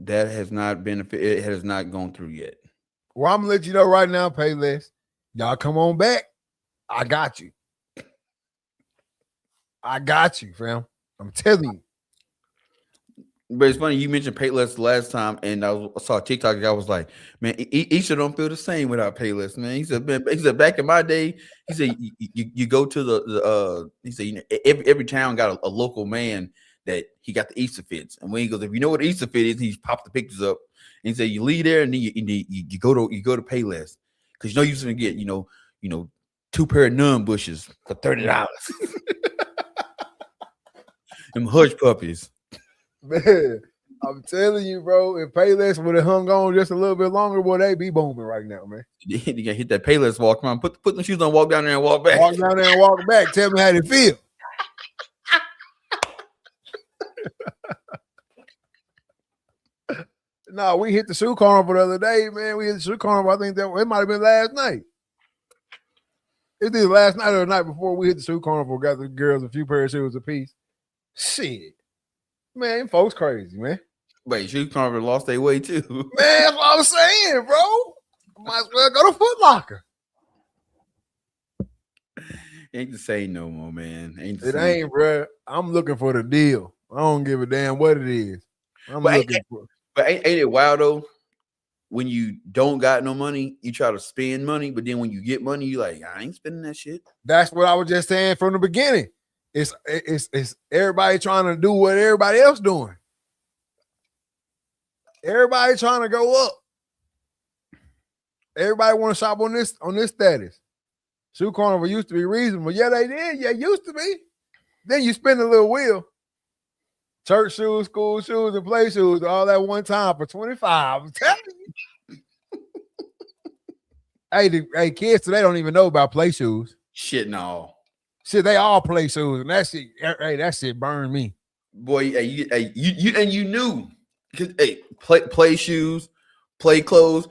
has not been. It has not gone through yet. Well, I'm gonna let you know right now, Payless. Y'all come on back. I got you. I got you, fam. I'm telling you. But it's funny you mentioned Payless last time, and I saw a TikTok guy was like, "Man, each of them feel the same without Payless." Man, he said, back in my day, he said you go to the he said every town got a local man that he got the Easter fits, and when he goes, if you know what Easter fit is, he popped the pictures up, and he said you leave there and then you go to Payless because you used to get 2 pair of nun bushes for $30. Them hush puppies. Man, I'm telling you, bro, if Payless would have hung on just a little bit longer, boy, they be booming right now, man. You gotta hit that Payless walk. Come on, put the shoes on, walk down there and walk back. Walk down there and walk back. Tell me how they feel. No, we hit the shoe carnival the other day, man. We hit the shoe carnival. I think that it might have been last night. It did last night or the night before we hit the shoe carnival. Got the girls a few pairs of shoes apiece. Shit. Man, folks crazy, man. Wait, shoe carnival lost their way too. Man, that's what I'm saying, bro. Might as well go to Foot Locker. Ain't the same no more, man. It ain't, bro. I'm looking for the deal. I don't give a damn what it is. But ain't it wild though? When you don't got no money, you try to spend money, but then when you get money, you like, I ain't spending that shit. That's what I was just saying from the beginning. It's everybody trying to do what everybody else doing. Everybody trying to go up. Everybody want to shop on this status. Shoe carnival used to be reasonable. Yeah, they did. Yeah, used to be. Then you spend a little wheel. Church shoes, school shoes, and play shoes all at one time for $25. I'm telling you. Hey, kids today don't even know about play shoes. Shit, no. Shit, they all play shoes, and that shit burned me. Boy, you knew. Hey, play shoes, play clothes.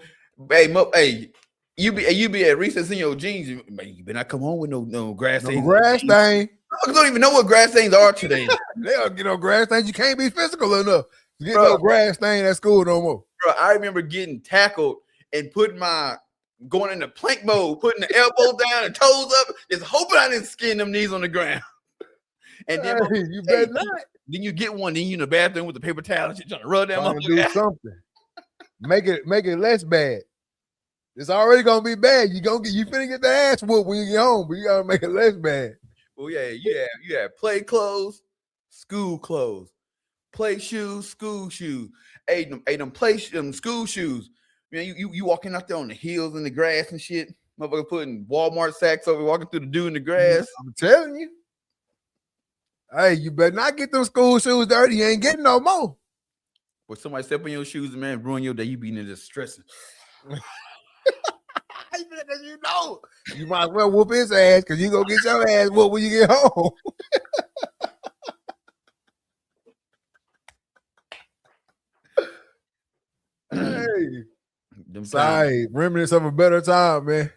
Hey, you be at recess in your jeans. You better not come home with no grass stains. No grass stain. I don't even know what grass stains are today. They don't get no grass stains. You can't be physical enough Get no grass stain at school no more. Bro, I remember getting tackled and going into plank mode, putting the elbows down and toes up, just hoping I didn't skin them knees on the ground. And then you better not. Then you get one, then you in the bathroom with the paper towel and shit, trying to rub that motherfucker. Do something. Make it less bad. It's already gonna be bad. You finna get the ass whooped when you get home, but you gotta make it less bad. Well, yeah, you have play clothes, school clothes, play shoes, school shoes. Hey, them school shoes. Man, you walking out there on the hills in the grass and shit. Motherfucker putting Walmart sacks over, walking through the dew in the grass. I'm telling you. Hey, you better not get them school shoes dirty. You ain't getting no more. But somebody step on your shoes and man, ruin your day. You be in there just stressing. You know, you might as well whoop his ass because you gonna get your ass whooped when you get home. Hey, sorry, remnants of a better time, man.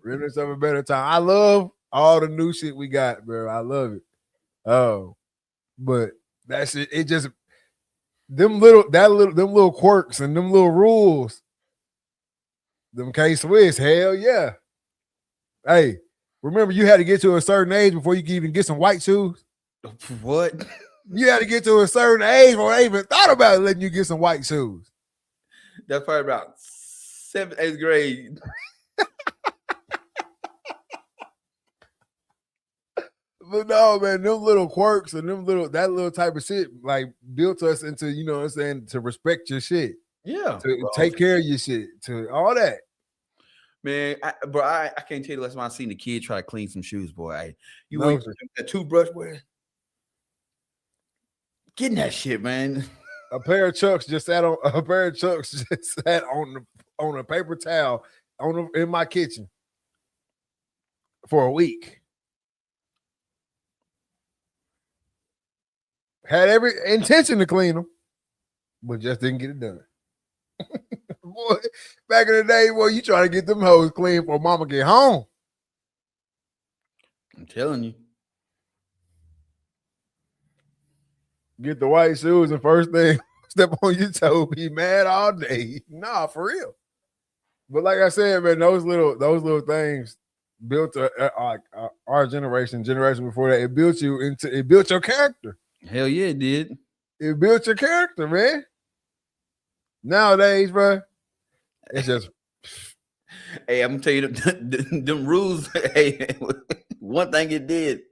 Remnants of a better time. I love all the new shit we got, bro. I love it. Oh, but that shit, it just them little quirks and them little rules. Them K-Swiss, hell yeah. Hey, remember you had to get to a certain age before you could even get some white shoes? What? You had to get to a certain age before they even thought about letting you get some white shoes. That's probably about 7th, 8th grade. But no, man, them little quirks and that little type of shit like built us into, you know what I'm saying, to respect your shit. Yeah. To take care of your shit, to all that. Man, I can't tell you the last time I seen the kid try to clean some shoes, boy. You wait for the toothbrush, boy. Getting that shit, man. A pair of Chucks just sat on a paper towel in my kitchen for a week. Had every intention to clean them, but just didn't get it done. Boy, back in the day, boy, you trying to get them hoes clean before mama get home. I'm telling you. Get the white shoes and first thing, step on your toe, be mad all day. Nah, for real. But like I said, man, those little things built our generation before that. It built your character. Hell yeah, it did. It built your character, man. Nowadays, bro, it's just. Hey, I'm gonna tell you them rules. Hey, one thing it did.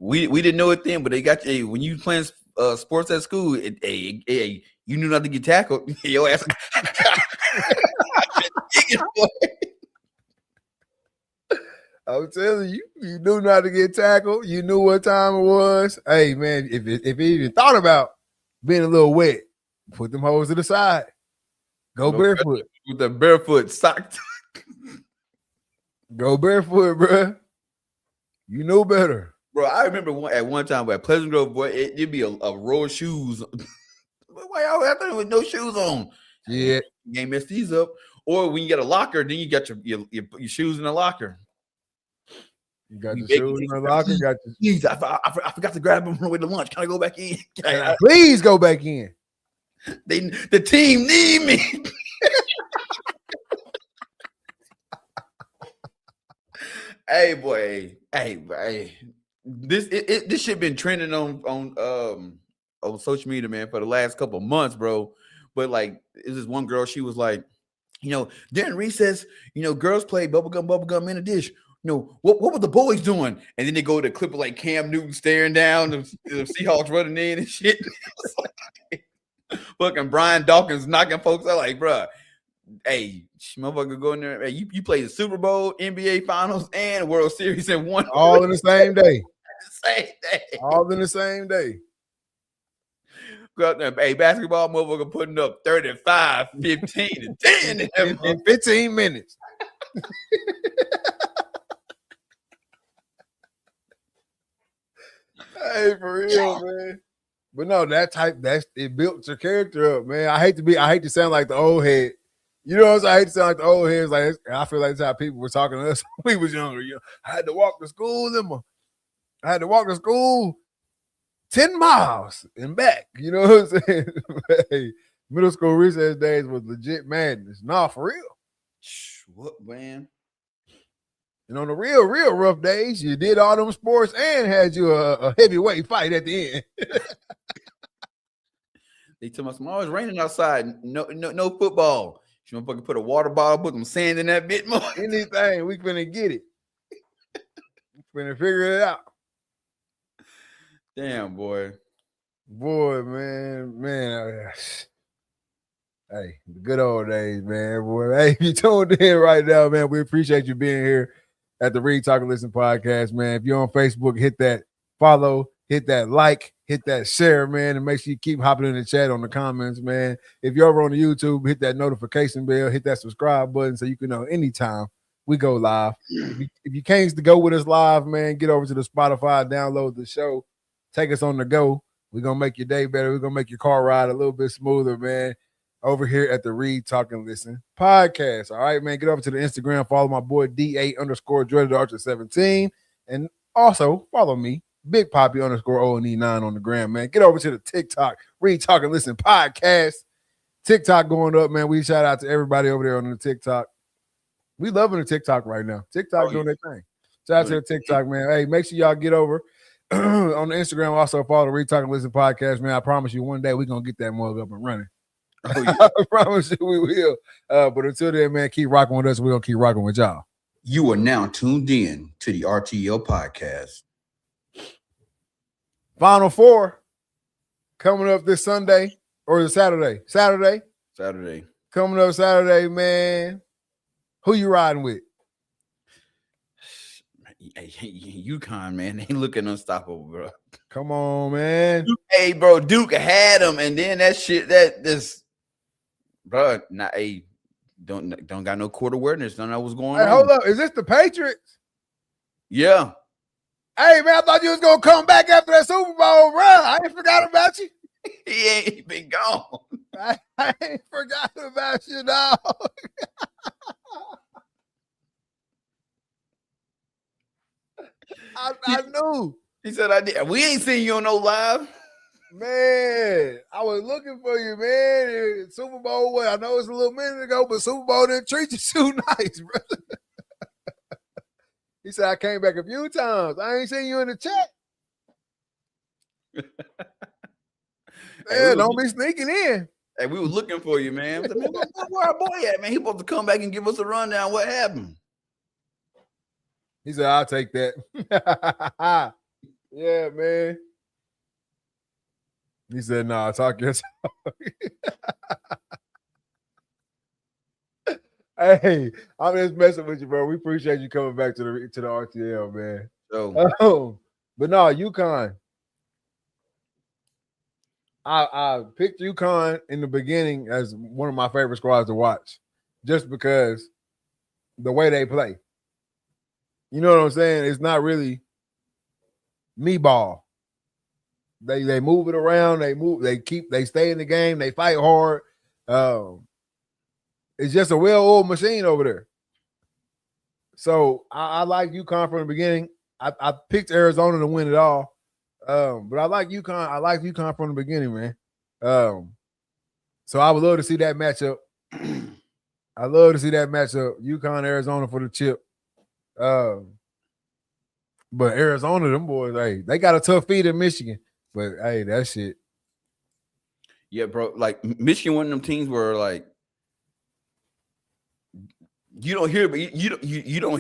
We didn't know it then, but they got you when you playing sports at school. You knew not to get tackled. Your ass. I'm telling you, you knew not to get tackled. You knew what time it was. Hey, man, if you even thought about being a little wet, put them hoes to the side. Go barefoot. With the barefoot sock. Go barefoot, bro. You know better. Bro, I remember at one time at Pleasant Grove, boy, it'd be a row of shoes. Why y'all out there with no shoes on? Yeah. You ain't mess these up. Or when you get a locker, then you got your shoes in the locker. You got your shoes in the locker. Please, I forgot to grab them on the way to lunch. Can I go back in? Please go back in. The team need me. Hey, boy. Hey. This shit been trending on social media, man, for the last couple of months, bro. But like, is this one girl? She was like, during recess, girls play bubblegum in a dish. What were the boys doing? And then they go to a clip of like Cam Newton staring down, the Seahawks running in and shit. Fucking Brian Dawkins knocking folks out like, bro, hey, motherfucker, go in there. Hey, you play the Super Bowl, NBA Finals, and World Series in one. All in the same day. Same day. All in the same day. Go out there, hey, basketball motherfucker putting up 35, 15, and 10 in 15 minutes. Hey, for real, man. But no, it built your character up, man. I hate to sound like the old head. You know what I'm saying? I hate to sound like the old heads. Like, I feel like that's how people were talking to us when we was younger. I had to walk to school, I had to walk to school 10 miles and back. You know what I'm saying? Hey, middle school recess days was legit madness. Nah, for real. What, man? And on the real rough days, you did all them sports and had you a heavyweight fight at the end. They tell us, "Oh, it's raining outside. No football. You want to put a water bottle, put some sand in that bit more? Anything, we finna get it. We finna figure it out. Damn, boy. Boy, man. Hey, the good old days, man. Boy, hey, if you tuned in right now, man, we appreciate you being here at the Read, Talk, and Listen podcast, man. If you're on Facebook, hit that follow, hit that like, hit that share, man, and make sure you keep hopping in the chat on the comments, man. If you're over on the YouTube, hit that notification bell, hit that subscribe button so you can know anytime we go live. If you can't go with us live, man, get over to the Spotify, download the show, take us on the go. We're going to make your day better. We're going to make your car ride a little bit smoother, man, over here at the Read, Talk, and Listen podcast. All right, man, get over to the Instagram. Follow my boy D8_Dreaded Archer17. And also follow me, Big Poppy _O&E9 on the gram, man. Get over to the TikTok, Read, Talk, and Listen podcast. TikTok going up, man. We shout out to everybody over there on the TikTok. We loving the TikTok right now. TikTok doing their thing. Shout out to the TikTok, man. Hey, make sure y'all get over on the Instagram. Also follow the Read, Talk, and Listen podcast, man. I promise you one day we're going to get that mug up and running. Oh, yeah. I promise you we will. But until then, man, keep rocking with us. We're going to keep rocking with y'all. You are now tuned in to the RTL podcast. Final Four coming up this Sunday or the Saturday? Saturday. Coming up Saturday, man. Who you riding with? UConn, man. They looking unstoppable, bro. Come on, man. Hey, bro, Duke had them, and then bro, don't got no court awareness. Don't know what's going on. Hold up. Is this the Patriots? Yeah. Hey, man, I thought you was going to come back after that Super Bowl run. I ain't forgot about you. He been gone. I ain't forgot about you, dog. I knew. He said I did. We ain't seen you on no live. Man, I was looking for you, man. Super Bowl, I know it's a little minute ago, but Super Bowl didn't treat you too nice, brother. He said, I came back a few times. I ain't seen you in the chat. Man, don't be sneaking in. Hey, we were looking for you, man. Where our boy at, man? He supposed to come back and give us a rundown. What happened? He said, I'll take that. Yeah, man. He said, nah, talk your talk. Hey, I'm just messing with you, bro. We appreciate you coming back to the RTL, man. But no, UConn. I picked UConn in the beginning as one of my favorite squads to watch, just because the way they play. You know what I'm saying? It's not really me ball. They move it around. They stay in the game. They fight hard. It's just a well-oiled machine over there. So I like UConn from the beginning. I picked Arizona to win it all. But I like UConn. I like UConn from the beginning, man. So I would love to see that matchup. I love to see that matchup. UConn, Arizona for the chip. But Arizona, them boys, hey, they got a tough feat in Michigan. But hey, that shit. Yeah, bro. Like Michigan, one of them teams where like you don't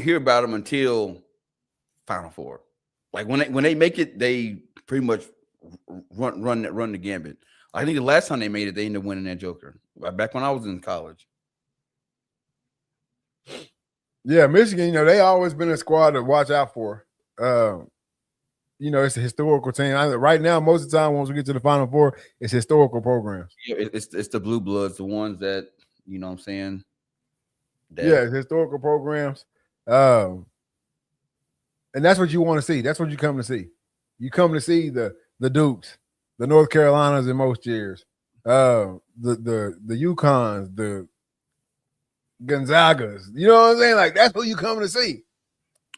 hear about them until Final Four. Like when they make it, they pretty much run the gambit. I think the last time they made it, they ended up winning that joker. Back when I was in college. Yeah, Michigan, they always been a squad to watch out for. It's a historical team. Right now, most of the time, once we get to the Final Four, it's historical programs. Yeah, it's the blue bloods, the ones that, you know what I'm saying? It's historical programs. And that's what you want to see. That's what you come to see. You come to see the Dukes, the North Carolinas in most years, the UConns, the Gonzagas. You know what I'm saying? Like, that's what you come to see.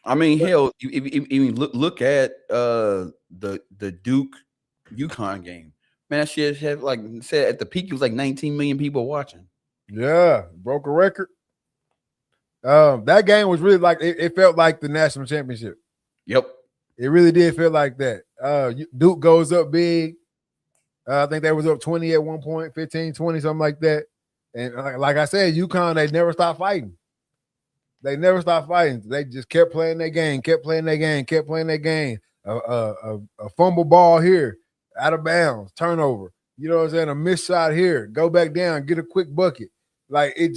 I mean, hell, even look at the Duke UConn game. Man, that shit had like said at the peak it was like 19 million people watching. Yeah, broke a record. That game was really like it felt like the national championship. Yep. It really did feel like that. Duke goes up big. I think they was up 20 at one point, 15, 20, something like that. And like I said, UConn, they never stopped fighting. They never stopped fighting. They just kept playing their game, kept playing their game, kept playing their game. A fumble ball here, out of bounds, turnover. You know what I'm saying? A missed shot here, go back down, get a quick bucket. Like it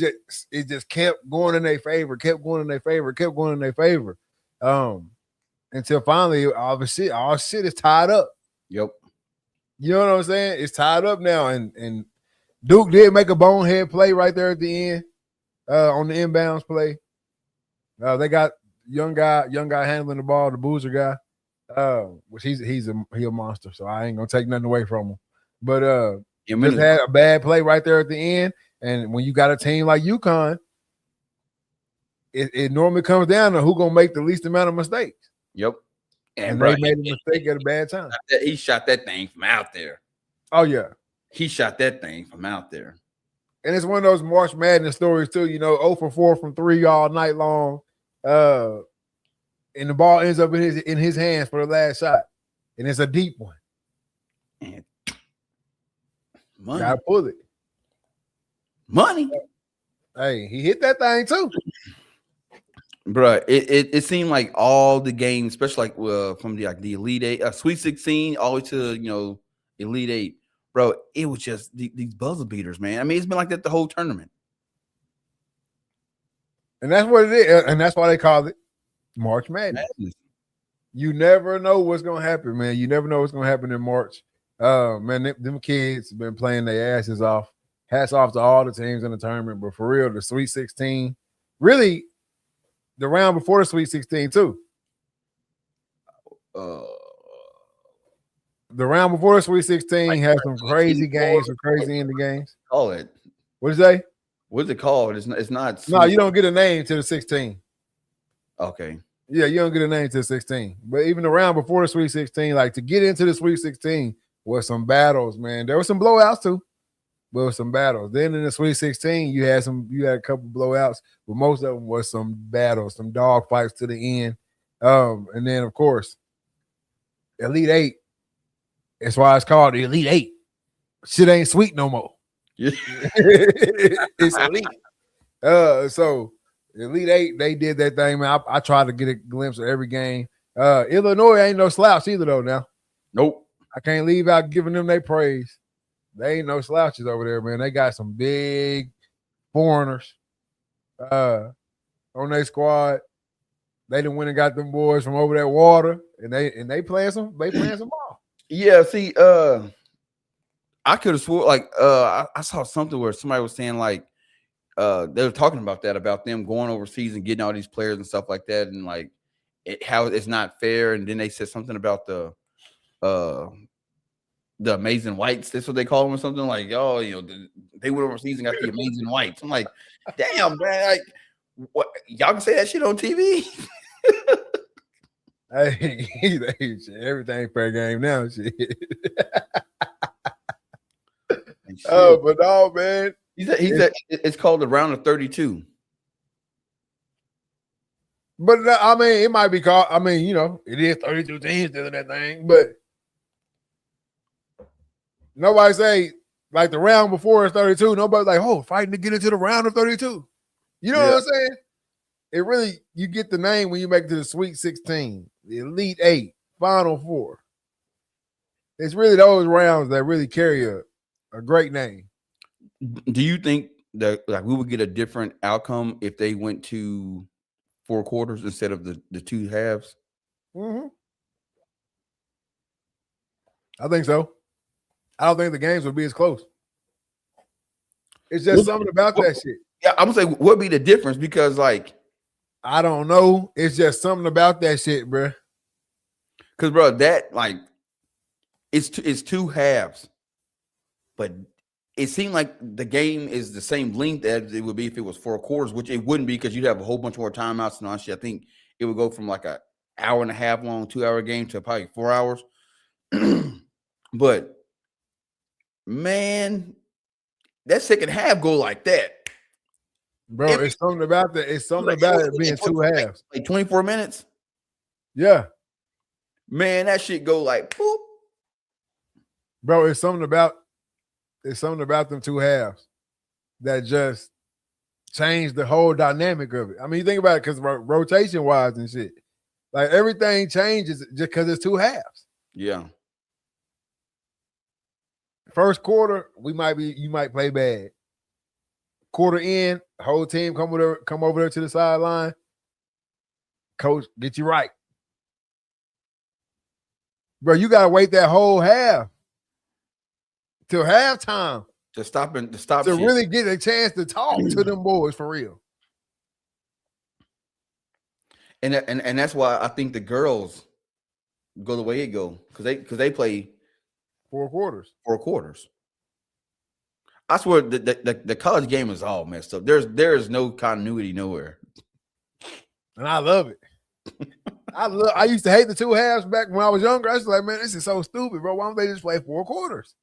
just kept going in their favor, kept going in their favor, kept going in their favor. Until finally, all shit is tied up. Yep. You know what I'm saying? It's tied up now, and Duke did make a bonehead play right there at the end on the inbounds play. They got young guy handling the ball, the Boozer guy, which he a monster. So I ain't gonna take nothing away from him. But just had a bad play right there at the end. And when you got a team like UConn, it normally comes down to who gonna make the least amount of mistakes. Yep. And they made a mistake at a bad time. He shot that thing from out there. Oh yeah, he shot that thing from out there. And it's one of those March Madness stories too. 0 for 4 from 3 all night long. And the ball ends up in his hands for the last shot, and it's a deep one. And gotta pull it. Money. Hey, he hit that thing too, bro. It seemed like all the games, especially like from the Elite Eight, Sweet 16, all the way to Elite Eight, bro. It was just these buzzer beaters, man. I mean, it's been like that the whole tournament. And that's what it is. And that's why they call it March Madness. You never know what's going to happen, man. You never know what's going to happen in March. Man, them kids been playing their asses off. Hats off to all the teams in the tournament. But for real, the Sweet 16, really the round before the Sweet 16 too. The round before the Sweet 16 had some crazy games, some crazy ending games. Call it. What did you say? What's it called? It's not. No, you don't get a name to the 16. Okay. Yeah, you don't get a name to the 16. But even the round before the Sweet 16, like to get into the Sweet 16 was some battles, man. There were some blowouts too, but was some battles. Then in the Sweet 16, you had a couple blowouts, but most of them was some battles, some dog fights to the end. And then of course, Elite Eight. That's why it's called the Elite Eight. Shit ain't sweet no more. Yeah. It's elite. So Elite Eight, they did that thing, man. I tried to get a glimpse of every game. Illinois ain't no slouch either, though. Now, nope. I can't leave out giving them their praise. They ain't no slouches over there, man. They got some big foreigners on their squad. They done went and got them boys from over that water, and they playing some ball. Yeah, see, I could have swore I saw something where somebody was saying like they were talking about that, about them going overseas and getting all these players and stuff like that, and like how it's not fair. And then they said something about the amazing whites. That's what they call them, or something like, oh, they went overseas and got the amazing whites. I'm like, damn, man, like what y'all can say that shit on TV? Hey, everything fair game now, shit. Oh, but no, man. He said it's called the round of 32. But I mean, it might be called. I mean, it is 32 teams doing that thing. But nobody say like the round before is 32. Nobody's like, oh, fighting to get into the round of 32. You know what I'm saying? It really, you get the name when you make it to the Sweet 16, the Elite Eight, Final Four. It's really those rounds that really carry a great name. Do you think that like we would get a different outcome if they went to 4 quarters instead of the 2 halves? Mm-hmm. I think so. I don't think the games would be as close. It's just something about that shit. Yeah, I'm gonna say what would be the difference, because like I don't know. It's just something about that shit, bro. Because bro, that like it's 2 halves, but it seemed like the game is the same length as it would be if it was 4 quarters, which it wouldn't be, because you'd have a whole bunch more timeouts and all that shit. I think it would go from like an hour and a half long 2-hour game to probably 4 hours. But man, that second half go like that. Bro, it's something about that. It's something about it being two halves. Like 24 minutes. Yeah. Man, that shit go like boop. Bro, it's something about them two halves that just changed the whole dynamic of it. I mean, you think about it because rotation wise and shit, like everything changes just because it's two halves. Yeah. First quarter, you might play bad. Quarter in, whole team come over there to the sideline. Coach, get you right. Bro, you gotta wait that whole half till halftime to stop to really get a chance to talk to them boys for real. And that's why I think the girls go the way it go because they play 4 quarters. 4 quarters. I swear the college game is all messed up. There is no continuity nowhere, and I love it. I used to hate the two halves back when I was younger. I was like, man, this is so stupid, bro. Why don't they just play 4 quarters?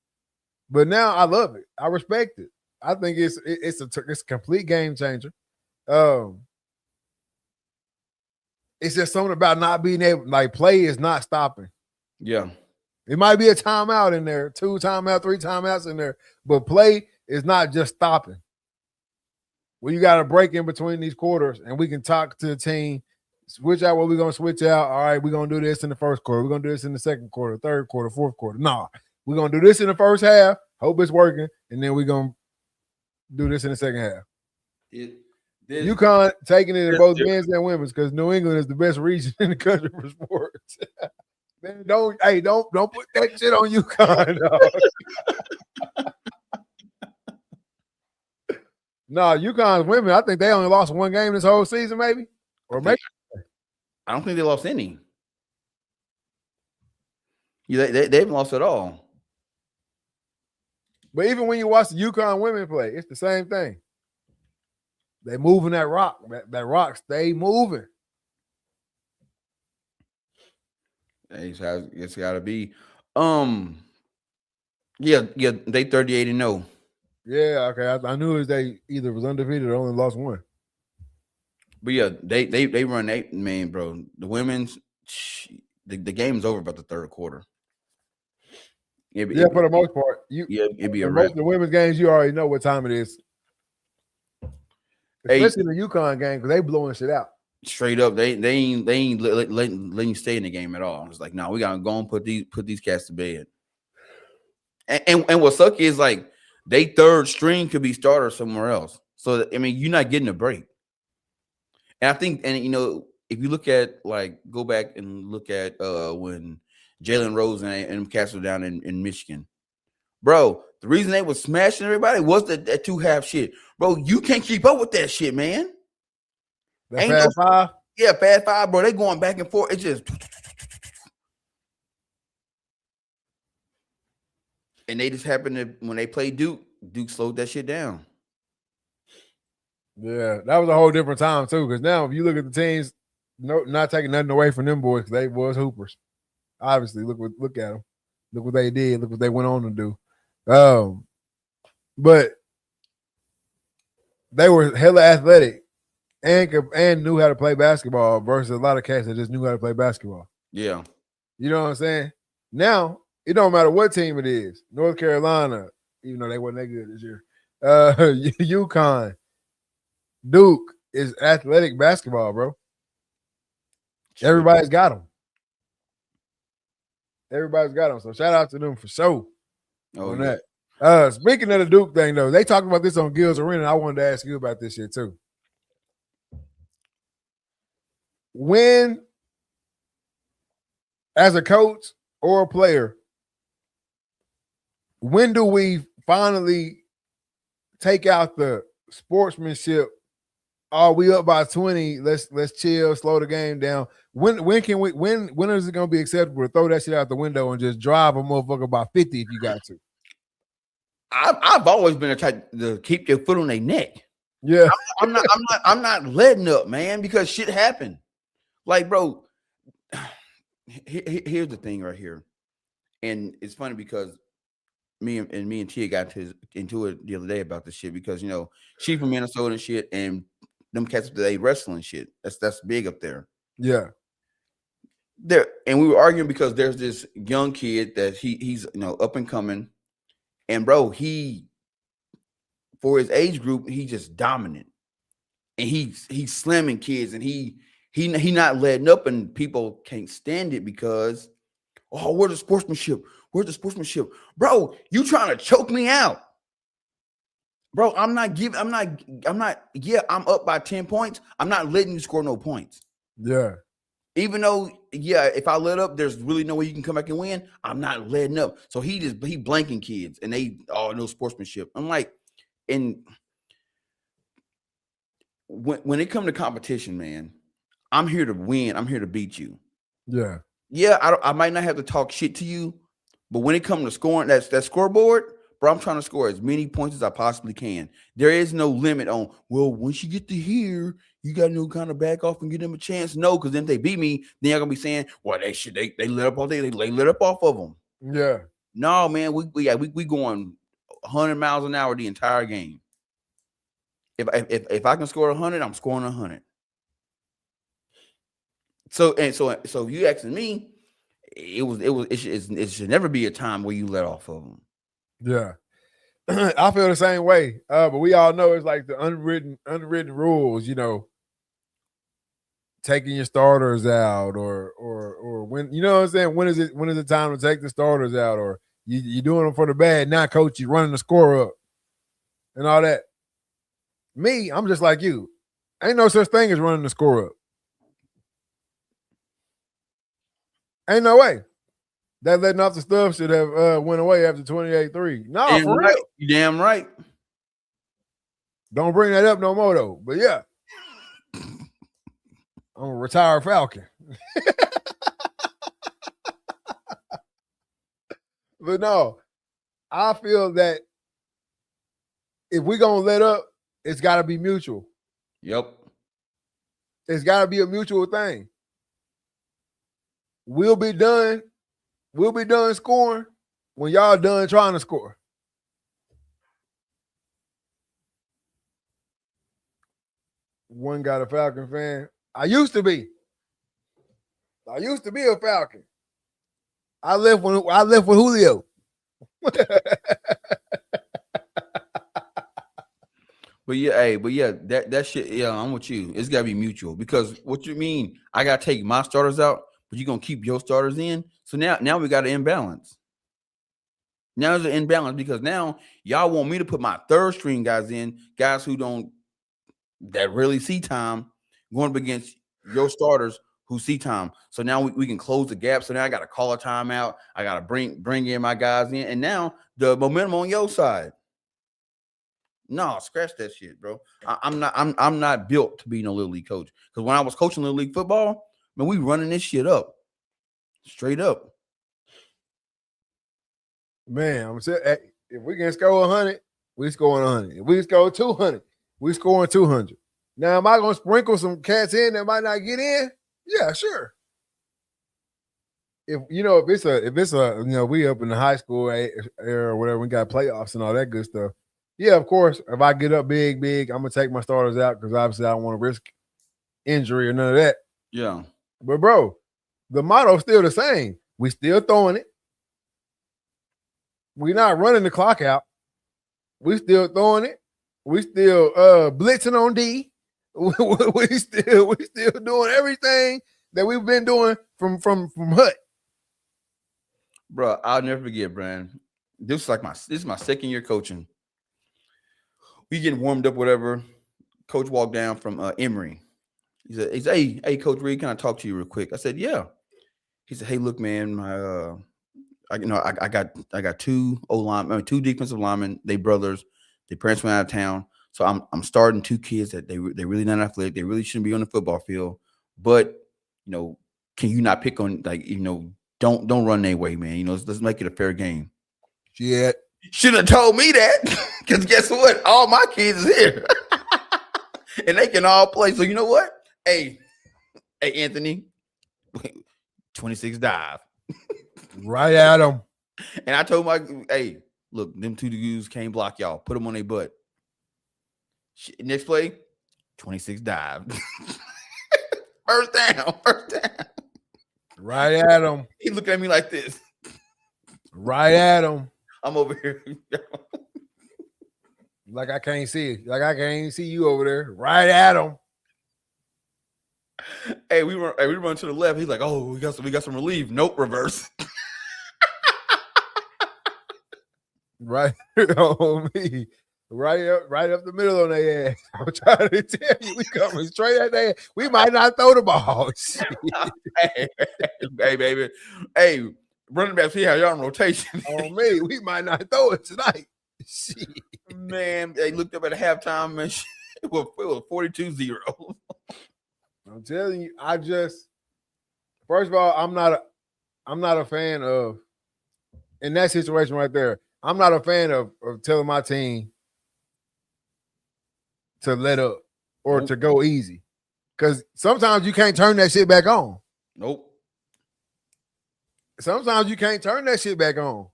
But now I love it. I respect it. I think it's a complete game changer. It's just something about not being able, like, play is not stopping. Yeah. It might be a timeout in there, 2 timeouts, 3 timeouts in there, but play is not just stopping. Well, you got to break in between these quarters, and we can talk to the team, switch out what we're going to switch out. All right, we're going to do this in the first quarter. We're going to do this in the second quarter, third quarter, fourth quarter. No, we're going to do this in the first half, hope it's working, and then we're going to do this in the second half. UConn taking it in both men's and women's because New England is the best region in the country for sports. Man, don't put that shit on UConn. No, UConn's women, I think they only lost 1 game this whole season, maybe. Or maybe. I don't think they lost any. Yeah, they haven't lost at all. But even when you watch the UConn women play, it's the same thing. They moving that rock. That rock stay moving. It's got to be. Yeah, they 38-0. Yeah, okay. I knew they either was undefeated or only lost 1. But yeah, they run 8, man, bro. The women's the game's over about the third quarter. For the most part. It'd be a wrap. Most of the women's games, you already know what time it is. Especially in the UConn game, because they blowing shit out. Straight up, they ain't letting you stay in the game at all. It's like, no, we gotta go and put these cats to bed. And what sucks is like they third string could be starter somewhere else. So I mean, you're not getting a break. And I think, and you know, if you look at go back and look at when Jalen Rose and cats were down in Michigan, bro. The reason they was smashing everybody was that 2 half shit. Bro, you can't keep up with that shit, man. That fast 5? Yeah, fast 5, bro. They going back and forth. It just. And they just happened to, when they played Duke slowed that shit down. Yeah, that was a whole different time, too, because now if you look at the teams, not taking nothing away from them boys, because they was hoopers. Obviously, look at them. Look what they did. Look what they went on to do. But they were hella athletic and knew how to play basketball versus a lot of cats that just knew how to play basketball. Yeah. You know what I'm saying? Now, it don't matter what team it is. North Carolina, even though they wasn't that good this year. UConn, Duke is athletic basketball, bro. Everybody's got them. Everybody's got them. So shout out to them for sure on that. Speaking of the Duke thing, though, they talked about this on Gil's Arena. I wanted to ask you about this shit, too. When, as a coach or a player, when do we finally take out the sportsmanship? Are we up by 20? Let's chill, slow the game down. When is it gonna be acceptable to throw that shit out the window and just drive a motherfucker by 50 if you got to? I've always been a type to keep your foot on their neck. Yeah, I'm not letting up, man, because shit happened. Like, bro, here's the thing right here. And it's funny because me and Tia got into it the other day about this shit because she from Minnesota and shit, and them cats they wrestling shit. That's big up there. Yeah. There, and we were arguing because there's this young kid that he's up and coming, and bro, he for his age group he just dominant, and he's slamming kids, and he not letting up, and people can't stand it because where's the sportsmanship? Where's the sportsmanship, bro? You trying to choke me out, bro? I'm up by 10 points. I'm not letting you score no points. Yeah. Even though, if I let up, there's really no way you can come back and win. I'm not letting up. So he blanking kids, and they no sportsmanship. I'm like, and when it comes to competition, man, I'm here to win. I'm here to beat you. Yeah. Yeah, I might not have to talk shit to you, but when it comes to scoring, that scoreboard, bro, I'm trying to score as many points as I possibly can. There is no limit on, well, once you get to here, you got to kind of back off and give them a chance. No, because then if they beat me, then you're going to be saying, well, they lit up all day. They lit up off of them. Yeah. No, man, we going 100 miles an hour the entire game. If I can score 100, I'm scoring 100. So you asking me, it should never be a time where you let off of them. Yeah. I feel the same way. But we all know it's like the unwritten rules, taking your starters out or when, you know what I'm saying? When is it time to take the starters out, or you doing them for the bad? Now, coach, you running the score up and all that. Me, I'm just like you. Ain't no such thing as running the score up. Ain't no way. That letting off the stuff should have went away after 28-3. No, for real. You damn right. Don't bring that up no more, though. But yeah. I'm a retired Falcon. But no, I feel that if we're going to let up, it's got to be mutual. Yep. It's got to be a mutual thing. We'll be done scoring when y'all done trying to score. One got a Falcon fan. I used to be a Falcon. I left with Julio. But yeah, that shit, I'm with you. It's gotta be mutual, because what you mean, I gotta take my starters out, but you're gonna keep your starters in. So now we got an imbalance. Now there's an imbalance because now y'all want me to put my third string guys in, guys that really see time, going up against your starters who see time. So now we can close the gap. So now I got to call a timeout. I got to bring in my guys in, and now the momentum on your side. No, scratch that shit, bro. I'm not built to be no little league coach, because when I was coaching little league football, man, we running this shit up, straight up. Man, I'm saying, if we can score 100, we scoring 100. If we score 200, we scoring 200. Now, am I going to sprinkle some cats in that might not get in? Yeah, sure. If it's a we up in the high school era or whatever, we got playoffs and all that good stuff. Yeah, of course. If I get up big, I'm gonna take my starters out because obviously I don't want to risk injury or none of that. Yeah. But bro, the motto's still the same. We still throwing it. We're not running the clock out. We still throwing it. We still blitzing on D. we still doing everything that we've been doing from Hut. Bro, I'll never forget, Brian. This is my second year coaching. We getting warmed up, whatever. Coach walked down from Emory. He said, hey, Coach Reed, can I talk to you real quick? I said, yeah. He said, hey, look, man, I got two two defensive linemen. They brothers. Their parents went out of town, so I'm starting two kids that they really not athletic. They really shouldn't be on the football field. But can you not pick on don't run their way, man? Let's make it a fair game. Shit. Should have told me that, because guess what? All my kids is here, and they can all play. So you know what? Hey, Anthony, 26 dive. Right at him. And I told my, hey, look, them two dudes can't block y'all. Put them on their butt. Next play, 26 dive. First down. Right at him. He looked at me like this. Right at him. I'm over here. Like I can't see it. Like I can't see you over there. Right at him. Hey, we run to the left. He's like, oh, we got some relief. Nope, reverse. Right on me. Right up the middle on their ass. I'm trying to tell you, we coming straight at their ass. We might not throw the ball. Hey, baby. Hey, running back, see how y'all on rotation. On me, we might not throw it tonight. Shit. Man, they looked up at the halftime, man. It was 42-0. I'm telling you, first of all, I'm not a fan of, in that situation right there, I'm not a fan of telling my team to let up or to go easy. Because sometimes you can't turn that shit back on. Nope. Sometimes you can't turn that shit back on.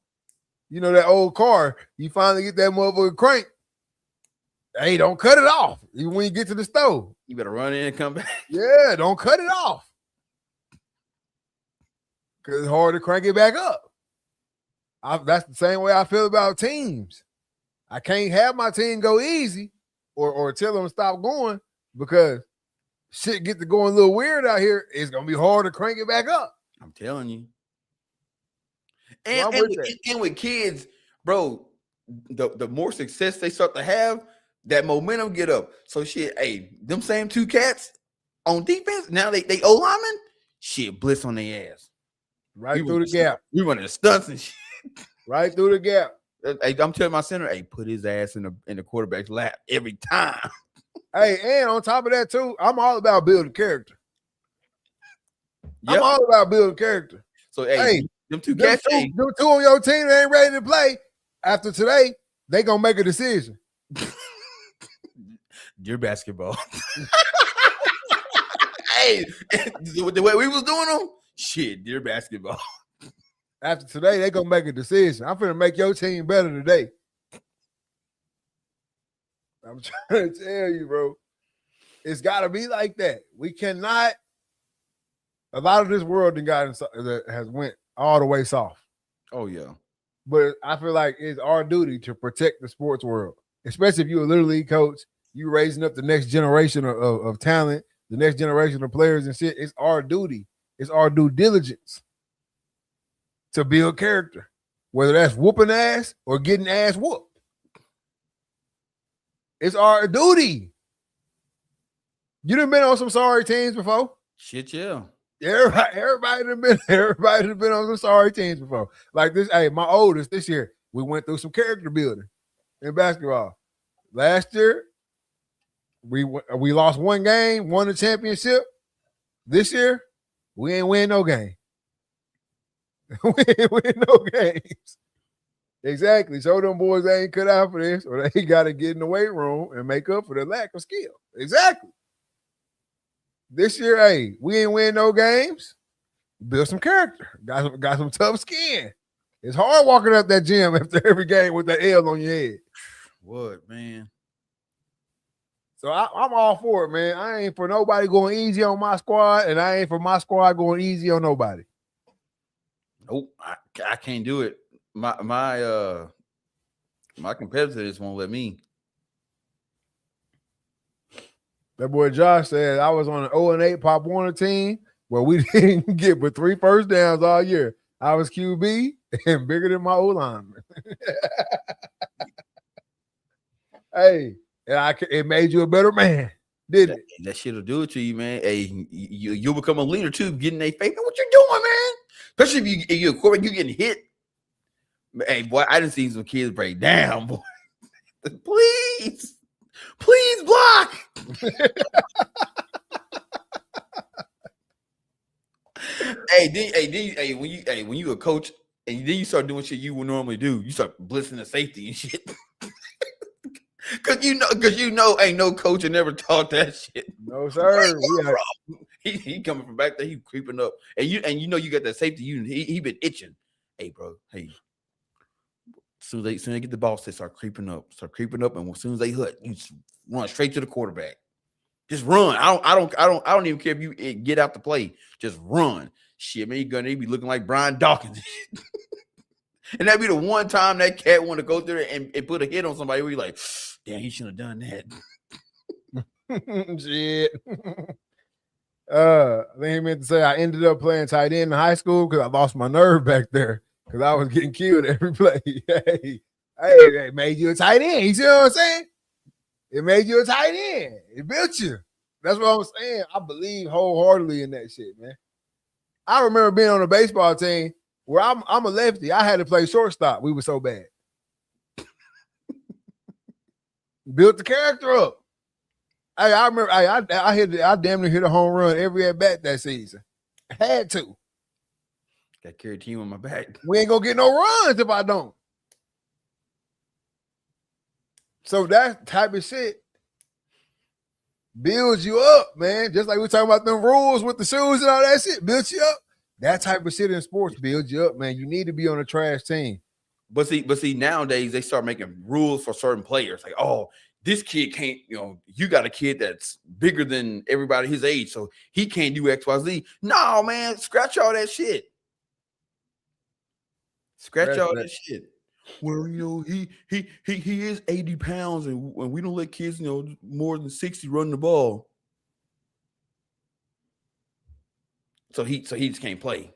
You know, that old car, you finally get that motherfucker crank. Hey, don't cut it off. Even when you get to the stove. You better run in and come back. Yeah, don't cut it off. Because it's hard to crank it back up. That's the same way I feel about teams. I can't have my team go easy or tell them to stop going because shit get to going a little weird out here. It's going to be hard to crank it back up. I'm telling you. And with kids, bro, the more success they start to have, that momentum get up. So shit, hey, them same two cats on defense, now they O-linemen, shit, blitz on their ass. Right through the gap. We running stunts and shit. Right through the gap. Hey, I'm telling my center, hey, put his ass in the quarterback's lap every time. Hey, and on top of that too, I'm all about building character. Yep. I'm all about building character. So hey, them two cats, them two on your team that ain't ready to play after today, they gonna make a decision. Dear basketball. Hey, the way we was doing them, shit, dear basketball. After today, they gonna make a decision. I'm finna make your team better today. I'm trying to tell you, bro. It's gotta be like that. We cannot. A lot of this world that has went all the way soft. Oh yeah. But I feel like it's our duty to protect the sports world, especially if you're a little league coach. You raising up the next generation of talent, the next generation of players and shit. It's our duty. It's our due diligence to build character, whether that's whooping ass or getting ass whooped. It's our duty. You done been on some sorry teams before? Shit, yeah. Everybody done been on some sorry teams before. Like this, hey, my oldest this year, we went through some character building in basketball. Last year, we lost one game, won the championship. This year, we ain't win no game. We ain't win no games. Exactly. So them boys ain't cut out for this, or they got to get in the weight room and make up for the lack of skill. Exactly. This year, hey, we ain't win no games. Build some character. Got some tough skin. It's hard walking up that gym after every game with that L on your head. What, man? So I'm all for it, man. I ain't for nobody going easy on my squad, and I ain't for my squad going easy on nobody. Nope, I can't do it. My competitors won't let me. That boy Josh said I was on an 0-8 Pop Warner team where we didn't get but 3 first downs all year. I was QB and bigger than my O-lineman. Hey, and it made you a better man, didn't it? That shit'll do it to you, man. Hey, you'll become a leader too, getting their faith. What you doing, man? Especially if you're a quarterback, you getting hit. Hey, boy, I didn't see some kids break down, boy. Please block. Hey, when you a coach and then you start doing shit you would normally do, you start blitzing the safety and shit. Cause you know, ain't no coach and never taught that shit. No, sir. He coming from back there, he creeping up, and you know you got that safety. He been itching. hey, bro, hey. As soon as they get the ball, they start creeping up, and as soon as they hit, you just run straight to the quarterback. Just run. I don't even care if you get out the play. Just run. Shit, man, they be looking like Brian Dawkins. And that'd be the one time that cat want to go through there and put a hit on somebody where you're like, damn, he shouldn't have done that. Shit. I think he meant to say I ended up playing tight end in high school because I lost my nerve back there because I was getting killed every play. Hey, it made you a tight end. You see what I'm saying? It made you a tight end. It built you. That's what I'm saying. I believe wholeheartedly in that shit, man. I remember being on a baseball team where I'm a lefty. I had to play shortstop. We were so bad. Built the character up. I remember I damn near hit a home run every at bat that season. I had to. Got carry a team on my back. We ain't gonna get no runs if I don't. So that type of shit builds you up, man. Just like we're talking about them rules with the shoes and all that shit, builds you up. That type of shit in sports builds you up, man. You need to be on a trash team. But see, nowadays they start making rules for certain players. Like, oh, this kid can't, you got a kid that's bigger than everybody his age, so he can't do X, Y, Z. No, man, scratch all that shit. Scratch all that shit. Well, he is 80 pounds, and we don't let kids, more than 60 run the ball. So he just can't play.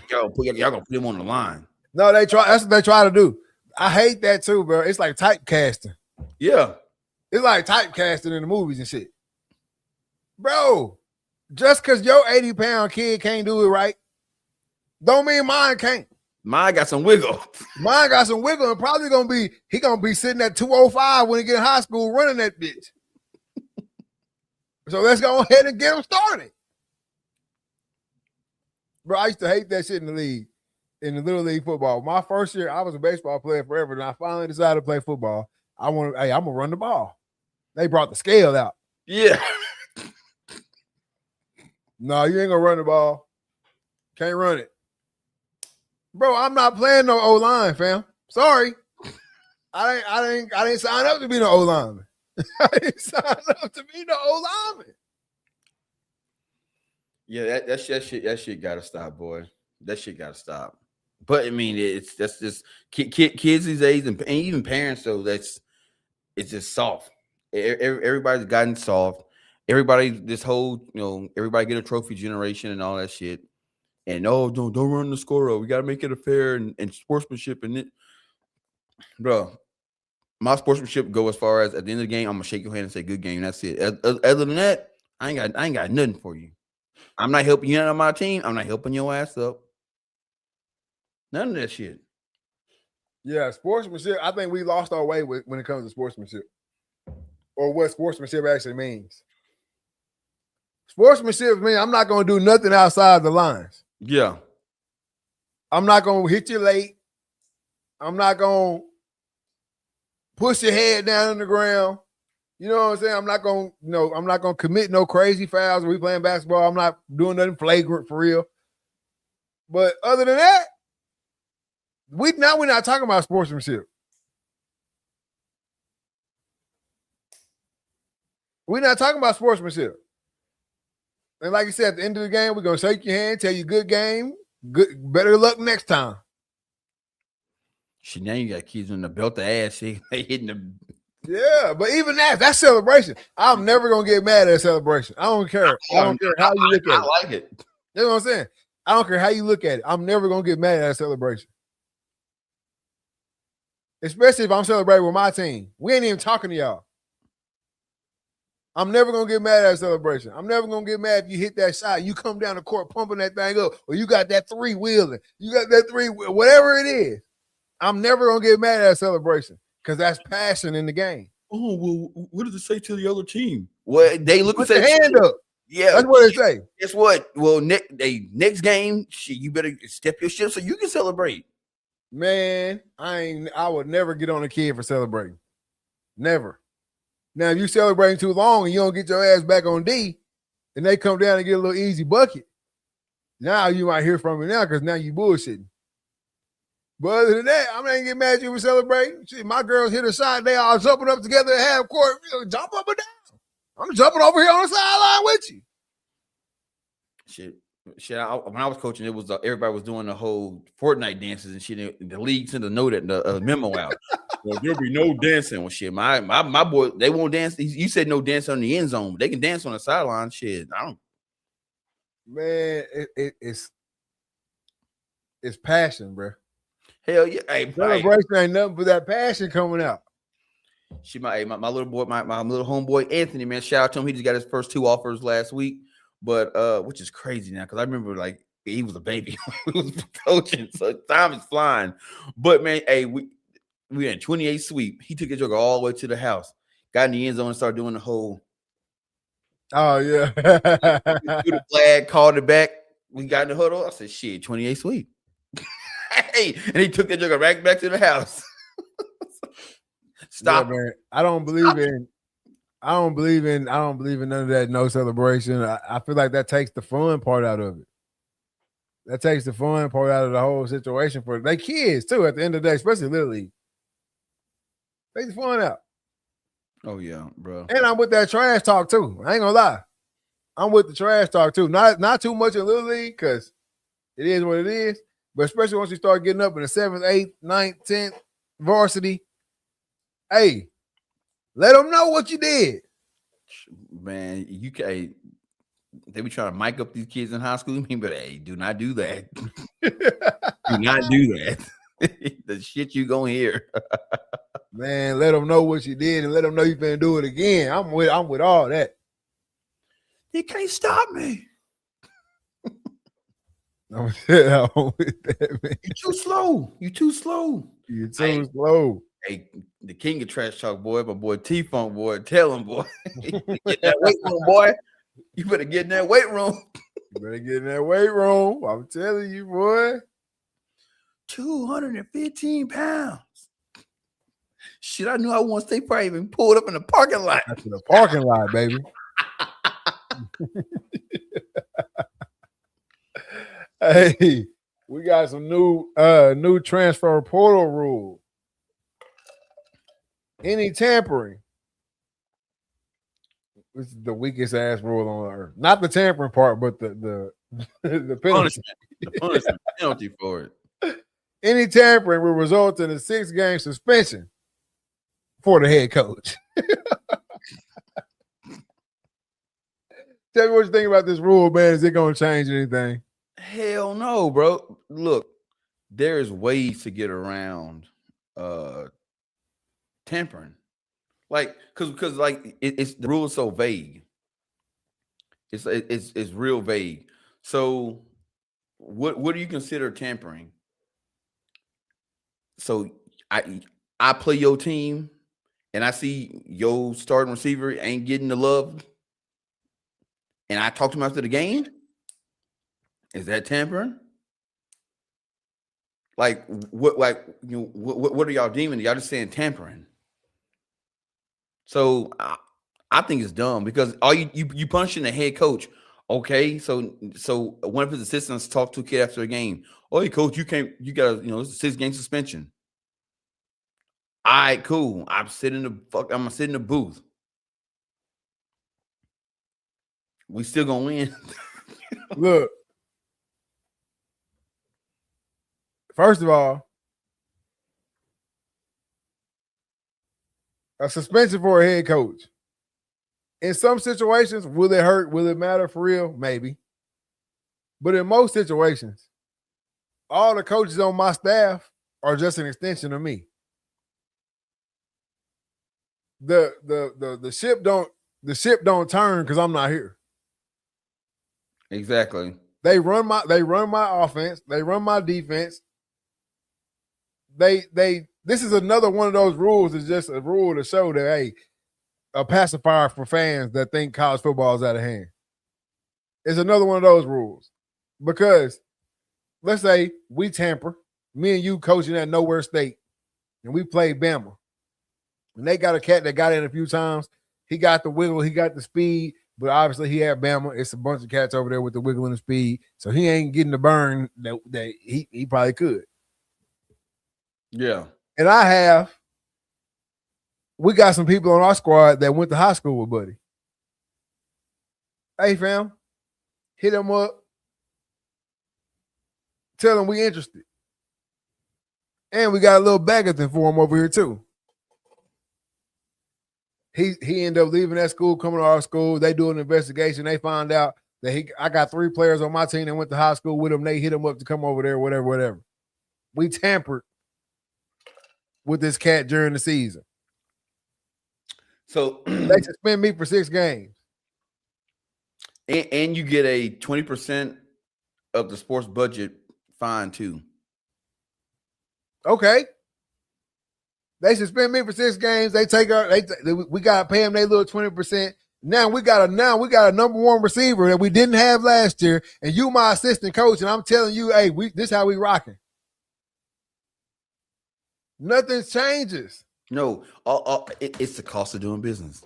Y'all gonna put him on the line. No, that's what they try to do. I hate that too, bro. It's like typecasting. Yeah. It's like typecasting in the movies and shit. Bro, just because your 80-pound kid can't do it right, don't mean mine can't. Mine got some wiggle. Mine got some wiggle and probably gonna be sitting at 205 when he get in high school running that bitch. So let's go ahead and get him started. Bro, I used to hate that shit in the league, in the little league football. My first year, I was a baseball player forever, and I finally decided to play football. I'm gonna run the ball. They brought the scale out. Yeah. No, you ain't gonna run the ball. Can't run it. Bro, I'm not playing no O-line, fam. Sorry. I didn't sign up to be no O-lineman. I didn't sign up to be no O-lineman. Yeah, that shit gotta stop, boy. That shit gotta stop. But I mean, that's just kids these days, and even parents. So it's just soft. Everybody's gotten soft. Everybody, this whole everybody get a trophy generation and all that shit. And don't run the score up. We gotta make it a fair and sportsmanship and it, bro. My sportsmanship go as far as at the end of the game, I'm gonna shake your hand and say good game. That's it. Other than that, I ain't got nothing for you. I'm not helping you out on my team. I'm not helping your ass up. None of that shit. Yeah, sportsmanship. I think we lost our way when it comes to sportsmanship, or what sportsmanship actually means. Sportsmanship means I'm not going to do nothing outside the lines. Yeah. I'm not going to hit you late. I'm not going to push your head down on the ground. You know what I'm saying? I'm not going to commit no crazy fouls when we playing basketball. I'm not doing nothing flagrant for real. But other than that, we're not talking about sportsmanship. We're not talking about sportsmanship. And like you said, at the end of the game, we're going to shake your hand, tell you good game, better luck next time. Shit, now you got kids in the belt the ass. They hitting the. Yeah, but even that's celebration. I'm never going to get mad at a celebration. I don't care. I don't care how you look at it. I like it. You know what I'm saying? I don't care how you look at it. I'm never going to get mad at a celebration. Especially if I'm celebrating with my team. We ain't even talking to y'all. I'm never going to get mad at a celebration. I'm never going to get mad if you hit that shot. You come down the court pumping that thing up, or you got that three wheeling. You got that three, whatever it is. I'm never going to get mad at a celebration because that's passion in the game. Oh, well, what does it say to the other team? Well, they look and say, hand up. Yeah. That's what they say. Guess what? Well, next game, shit, you better step your shit so you can celebrate. Man, I would never get on a kid for celebrating. Never. Now, if you celebrating too long and you don't get your ass back on D, and they come down and get a little easy bucket, now you might hear from me now because now you bullshitting. But other than that, I ain't get mad at you for celebrating. Shit, my girls hit a shot. They all jumping up together at half court. Jump up and down. I'm jumping over here on the sideline with you. Shit. When I was coaching, it was everybody was doing the whole Fortnite dances and shit. The league sent a note at the memo out. Well, there'll be no dancing with shit. My boy, they won't dance. You said no dance on the end zone, but they can dance on the sideline. Shit, I don't. Man, it's passion, bro. Hell yeah, hey, celebration ain't nothing but that passion coming out. My little boy, my little homeboy Anthony, man. Shout out to him. He just got his first 2 offers last week. But which is crazy now because I remember like he was a baby when he was coaching, so time is flying. But man, hey, we had 28 sweep. He took his joker all the way to the house, got in the end zone and started doing the whole. Oh yeah, threw the flag, called it back. We got in the huddle. I said, "Shit, 28 sweep." Hey, and he took that joker right back to the house. Stop, yeah, man. I don't believe in none of that. No celebration. I feel like that takes the fun part out of it. That takes the fun part out of the whole situation for they kids too. At the end of the day, especially Little League, take the fun out. Oh yeah, bro. And I'm with that trash talk too. I ain't gonna lie. I'm with the trash talk too. Not too much in Little League because it is what it is. But especially once you start getting up in the 7th, 8th, 9th, 10th varsity, hey, let them know what you did. Man, you can. They be trying to mic up these kids in high school. But hey, do not do that. Do not do that. The shit you gonna hear. Man, let them know what you did and let them know you finna do it again. I'm with all that. You can't stop me. I'm with that, man. You're too slow. You're too slow. You're too slow. Hey, the king of trash talk, boy, my boy T-Funk, boy, tell him, boy. Get that weight room, boy. You better get in that weight room. You better get in that weight room. I'm telling you, boy. 215 pounds. Shit, I knew I once they probably even pulled up in the parking lot. That's in the parking lot, baby. Hey, we got some new transfer portal rule. Any tampering. This is the weakest ass rule on earth. Not the tampering part, but the penalty. The punishment penalty for it. Any tampering will result in a 6-game suspension for the head coach. Tell me what you think about this rule, man. Is it going to change anything? Hell no, bro. Look, there's ways to get around tampering. Like, because like it's the rule is so vague. It's real vague. So what do you consider tampering? So I play your team and I see your starting receiver ain't getting the love, and I talk to him after the game. Is that tampering? Like what? Like what are y'all deeming? Y'all just saying tampering? So I think it's dumb because all you punishing the head coach. Okay, so one of his assistants talked to a kid after the game. Oh, hey, coach, you got it's a 6-game suspension. All right, cool. I'm gonna sit in the booth. We still gonna win. Look, first of all, a suspension for a head coach. In some situations, will it hurt? Will it matter for real? Maybe. But in most situations, all the coaches on my staff are just an extension of me. The ship don't turn because I'm not here. Exactly. They run my offense. They run my defense. This is another one of those rules. It's just a rule to show that, hey, a pacifier for fans that think college football is out of hand. It's another one of those rules. Because let's say we tamper, me and you coaching at Nowhere State, and we play Bama. And they got a cat that got in a few times. He got the wiggle, he got the speed, but obviously he had Bama. It's a bunch of cats over there with the wiggle and the speed. So he ain't getting the burn that he probably could. Yeah. And we got some people on our squad that went to high school with Buddy. Hey, fam, hit him up. Tell him we interested. And we got a little Bagathon for him over here, too. He ended up leaving that school, coming to our school. They do an investigation. They find out that I got 3 players on my team that went to high school with him. They hit him up to come over there, whatever. We tampered with this cat during the season. So they suspend me for 6 games. And you get a 20% of the sports budget fine too. Okay. They suspend me for 6 games. They take we gotta pay them their little 20%. Now we got a number 1 receiver that we didn't have last year, and you my assistant coach, and I'm telling you, hey, this how we rocking. Nothing changes. No, it's the cost of doing business.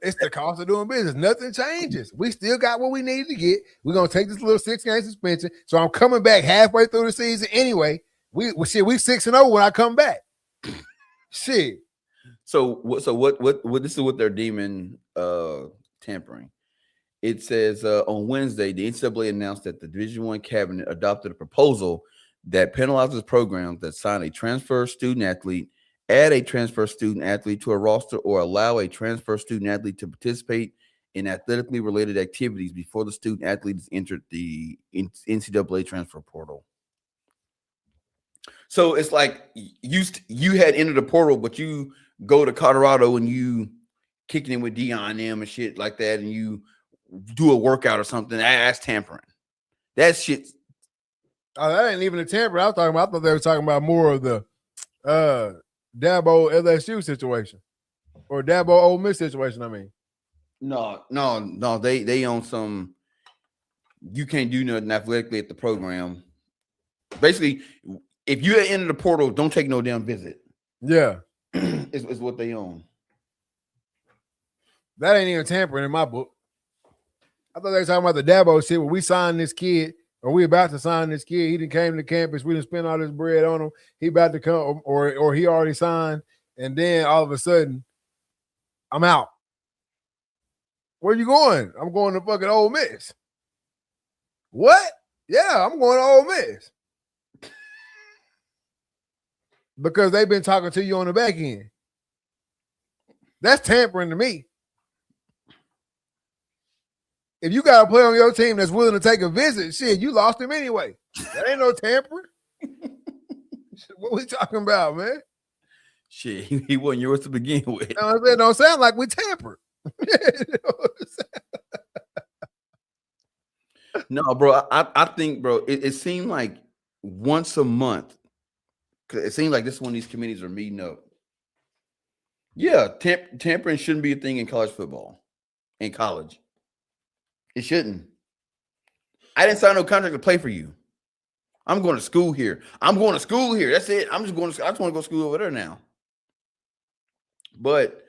It's the cost of doing business. Nothing changes. We still got what we needed to get. We're gonna take this little 6-game suspension. So I'm coming back halfway through the season anyway. We 6-0 when I come back. Shit. So what this is what they're deeming tampering. It says on Wednesday, the NCAA announced that the Division I cabinet adopted a proposal that penalizes programs that sign a transfer student athlete, add a transfer student athlete to a roster, or allow a transfer student athlete to participate in athletically related activities before the student athlete has entered the NCAA transfer portal. So it's like you had entered the portal, but you go to Colorado and you kicking in with Dion M and shit like that, and you do a workout or something. That's tampering. That shit. Oh, that ain't even a tampering. I thought they were talking about more of the Dabo LSU situation or Dabo Ole Miss situation. I mean, no. They own some. You can't do nothing athletically at the program. Basically, if you enter the portal, don't take no damn visit. Yeah, is what they own. That ain't even tampering in my book. I thought they were talking about the Dabo shit where we signed this kid, or we about to sign this kid. He didn't came to campus. We didn't spend all this bread on him. He about to come, or he already signed, and then all of a sudden, I'm out. Where you going? I'm going to fucking Ole Miss. What? Yeah, I'm going to Ole Miss. Because they've been talking to you on the back end. That's tampering to me. If you got a player on your team that's willing to take a visit, shit, you lost him anyway. That ain't no tampering. What we talking about, man? Shit, he wasn't yours to begin with. You know what I'm saying? Don't sound like we tampered. No, bro. I think, bro, it seemed like once a month, because it seems like this is when these committees are meeting up. Yeah, tampering shouldn't be a thing in college football, in college. It shouldn't. I didn't sign no contract to play for you. I'm going to school here. That's it. I just want to go to school over there now. But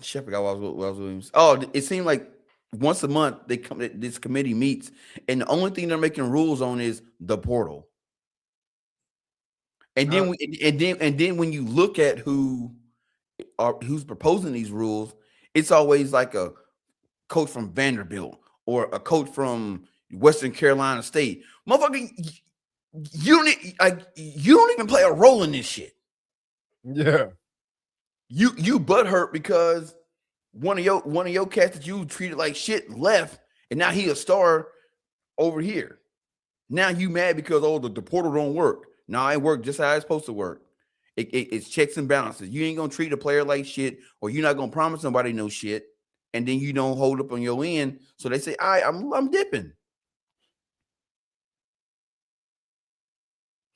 shit, I forgot what I was doing. Oh, it seemed like once a month this committee meets, and the only thing they're making rules on is the portal. And then when you look at who's proposing these rules, it's always like a coach from Vanderbilt or a coach from Western Carolina State. Motherfucker, you don't even play a role in this shit. Yeah. You butthurt because one of your cats that you treated like shit left, and now he a star over here. Now you mad because the portal don't work. No, it worked just how it's supposed to work. It's checks and balances. You ain't gonna treat a player like shit, or you're not gonna promise somebody no shit, and then you don't hold up on your end. So they say, I'm dipping.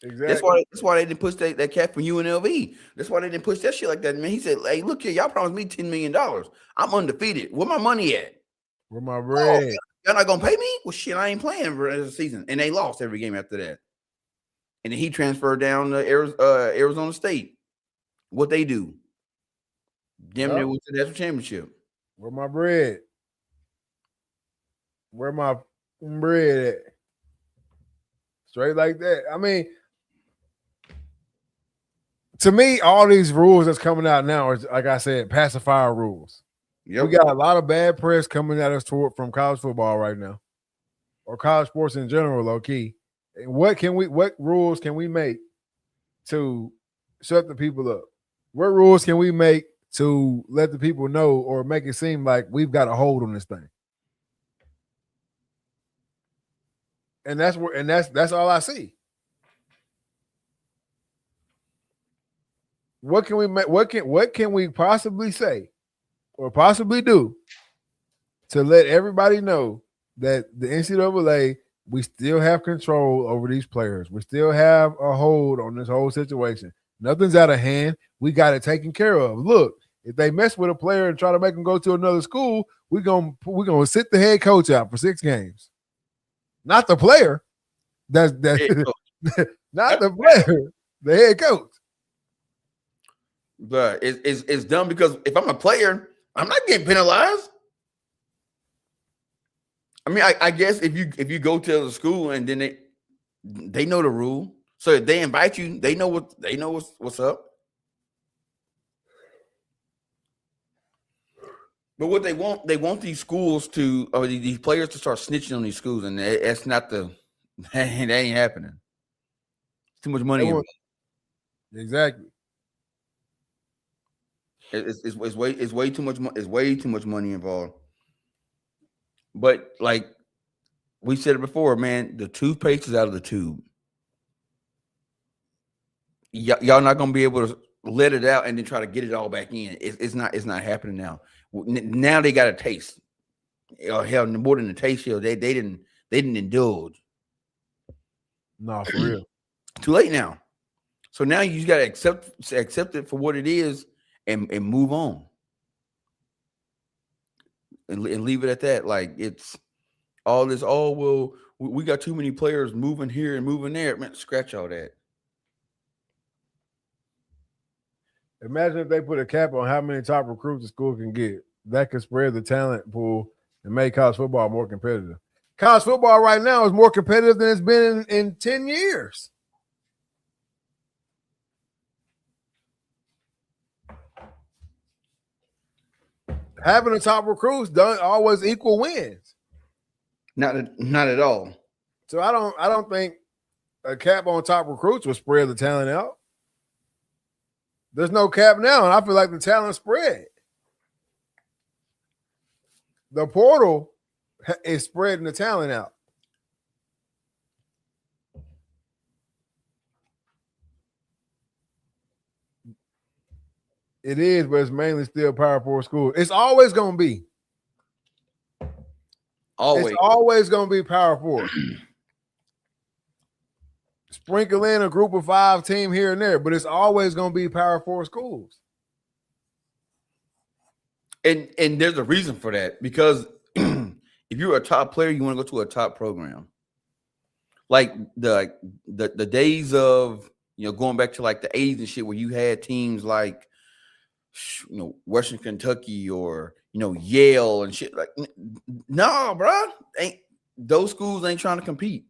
Exactly. That's why they didn't push that cat from UNLV. That's why they didn't push that shit like that, man. He said, hey, look here, y'all promised me $10 million. I'm undefeated. Where my money at? Where my bread? Oh, y'all not gonna pay me? Well, shit, I ain't playing for the season. And they lost every game after that. And then he transferred down to Arizona State. What they do? Damn near went to the national championship. Where my bread? Where my bread at? Straight like that. I mean, to me, all these rules that's coming out now is, like I said, pacifier rules. Yep. We got a lot of bad press coming at us from college football right now, or college sports in general, low key. And what rules can we make to shut the people up? What rules can we make to let the people know or make it seem like we've got a hold on this thing? And that's all I see. What can we make? What can we possibly say or possibly do to let everybody know that the NCAA, we still have control over these players. We still have a hold on this whole situation. Nothing's out of hand. We got it taken care of. Look, if they mess with a player and try to make them go to another school, we're gonna sit the head coach out for 6 games. Not the player. That's not the player. The head coach. But it's dumb because if I'm a player, I'm not getting penalized. I mean, I guess if you go to the school and then they know the rule, so if they invite you, they know what's up. But what they want these schools to, or these players to start snitching on these schools, and that's not that ain't happening. Too much money. Exactly. It's way too much. It's way too much money involved. But like we said it before, man, the toothpaste is out of the tube. Y'all not gonna be able to let it out and then try to get it all back in. It's not happening now. Now they got a taste. Hell, more than a taste. They didn't indulge. No, for real. Too late now. So now you just gotta accept it for what it is and move on. And leave it at that. Like it's all this. Oh well, we got too many players moving here and moving there. Man, scratch all that. Imagine if they put a cap on how many top recruits the school can get. That could spread the talent pool and make college football more competitive. College football right now is more competitive than it's been in 10 years. Having the top recruits don't always equal wins. Not at all. So I don't think a cap on top recruits will spread the talent out. There's no cap now, and I feel like the talent spread. The portal is spreading the talent out. It is, but it's mainly still Power 4 school. It's always going to be. It's always going to be Power 4. Sprinkle in a group of 5 team here and there, but it's always going to be Power 4 schools. And there's a reason for that, because if you're a top player, you want to go to a top program. Like the days of, going back to like the 80s and shit, where you had teams like, Western Kentucky or, Yale and shit. Like, no, bro, those schools ain't trying to compete.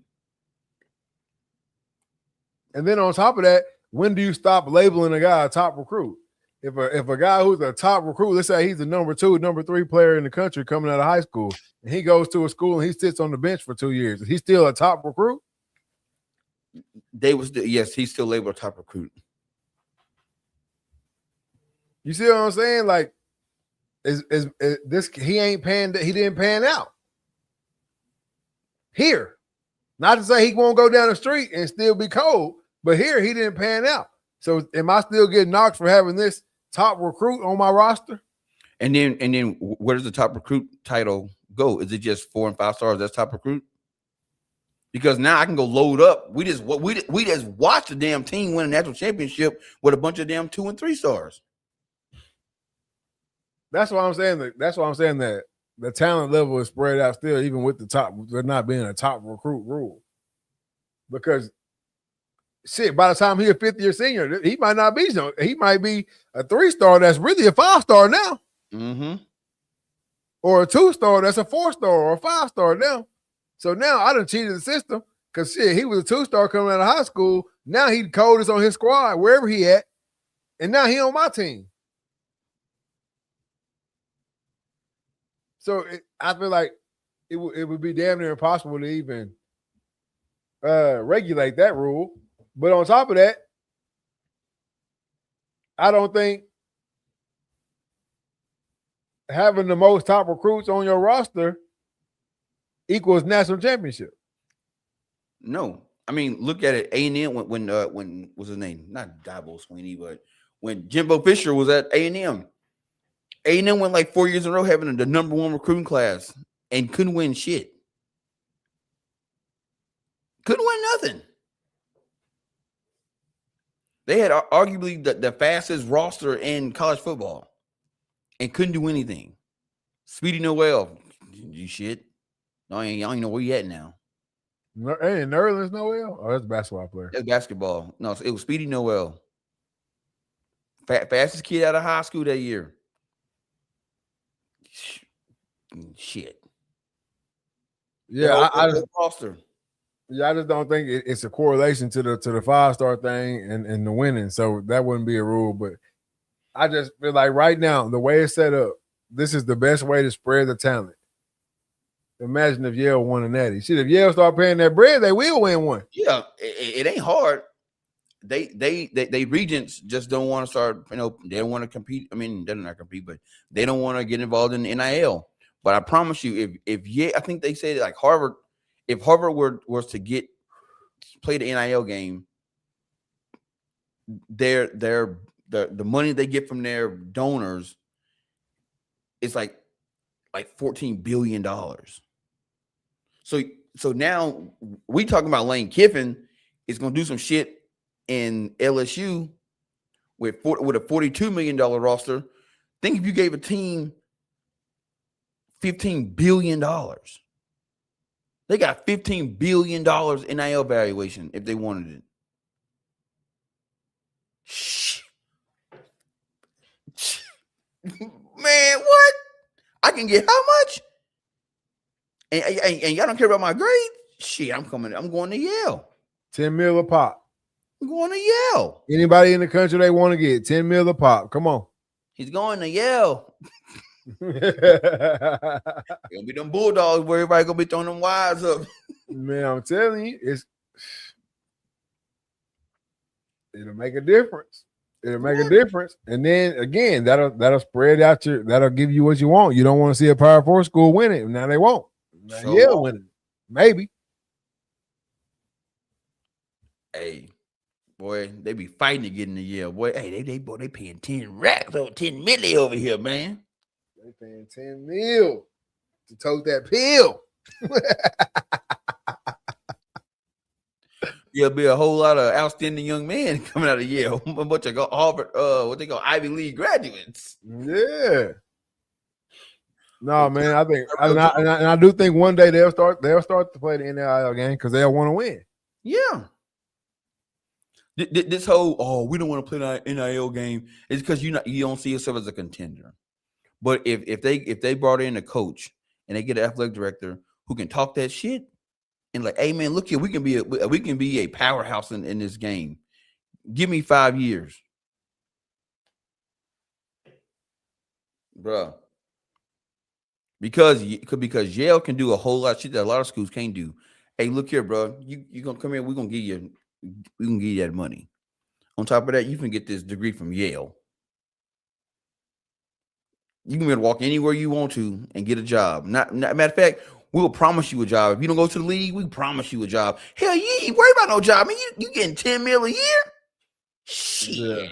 And then on top of that, when do you stop labeling a guy a top recruit? If a guy who's a top recruit, let's say he's the number 2, number 3 player in the country coming out of high school, and he goes to a school and he sits on the bench for 2 years, is he still a top recruit? Yes, he's still labeled a top recruit. You see what I'm saying? Like, is this he didn't pan out here. Not to say he won't go down the street and still be cold, but here he didn't pan out. So am I still getting knocked for having this top recruit on my roster? And then where does the top recruit title go? Is it just 4 and 5 stars? That's top recruit? Because now I can go load up. We just watched the damn team win a national championship with a bunch of damn 2 and 3 stars. That's why I'm saying that the talent level is spread out still, even with the top. There not being a top recruit rule, because shit, by the time he's a 5th-year senior, he might not be. He might be a 3-star that's really a 5-star now, or a 2-star that's a 4-star or a 5-star now. So now I done cheated the system, Because shit, he was a 2-star coming out of high school. Now he the coldest on his squad, wherever he at. And now he on my team. So I feel like it would be damn near impossible to even regulate that rule. But on top of that, I don't think having the most top recruits on your roster equals national championship. No, I mean, look at it. A&M when what's his name? Not Dabo Sweeney, but when Jimbo Fisher was at A&M. A&M went like 4 years in a row having the number one recruiting class and couldn't win shit. Couldn't win nothing. They had arguably the fastest roster in college football and couldn't do anything. Speedy Noel, you shit. No, I don't know where you at now. Hey, Nerlens Noel? Oh, that's a basketball player. That's basketball. No, it was Speedy Noel. Fastest kid out of high school that year. Shit. Yeah, I just roster. Yeah, I just don't think it's a correlation to the 5-star thing and the winning. So that wouldn't be a rule. But I just feel like right now, the way it's set up, this is the best way to spread the talent. Imagine if Yale won a natty. Shit, if Yale start paying that bread, they will win one. Yeah, it ain't hard. They regents just don't want to start. You know, they don't want to compete. I mean, they're not compete, but they don't want to get involved in the NIL. But I promise you, if Yale, I think they said like Harvard. If Harvard was to play the NIL game, the money they get from their donors is like $14 billion. So now we talking about Lane Kiffin is going to do some shit in LSU with a $42 million roster. Think if you gave a team $15 billion. They got $15 billion NIL valuation if they wanted it. Man, what? I can get how much? And y'all don't care about my grade? Shit, I'm going to Yale. 10 mil a pop. I'm going to Yale. Anybody in the country they want to get 10 mil a pop. Come on. He's going to Yale. Gonna be them Bulldogs where everybody gonna be throwing them wires up. Man, I'm telling you, it'll make a difference. It'll make a difference. And then again, that'll spread out that'll give you what you want. You don't want to see a Power 4 school win it. Now they won't. Now Yale win it. Maybe. Hey, boy, they be fighting to get in the Yale. Boy, hey, they paying 10 racks over 10 milli over here, man. They paying 10 mil to tote that pill. There'll be a whole lot of outstanding young men coming out of Yale. A bunch of Harvard, what they call Ivy League graduates. Yeah. No, man, I think, and I do think one day they'll start to play the NIL game because they'll want to win. Yeah. This whole we don't want to play the NIL game is because you don't see yourself as a contender. But if they brought in a coach and they get an athletic director who can talk that shit and like, hey man, look here, we can be a powerhouse in this game. Give me 5 years, bro. Because Yale can do a whole lot of shit that a lot of schools can't do. Hey, look here, bro. You gonna come here? We gonna give you that money. On top of that, you can get this degree from Yale. You can be able to walk anywhere you want to and get a job. Matter of fact, we'll promise you a job. If you don't go to the league, we promise you a job. Hell, you ain't worried about no job. I mean, you getting 10 mil a year? Shit. Yeah.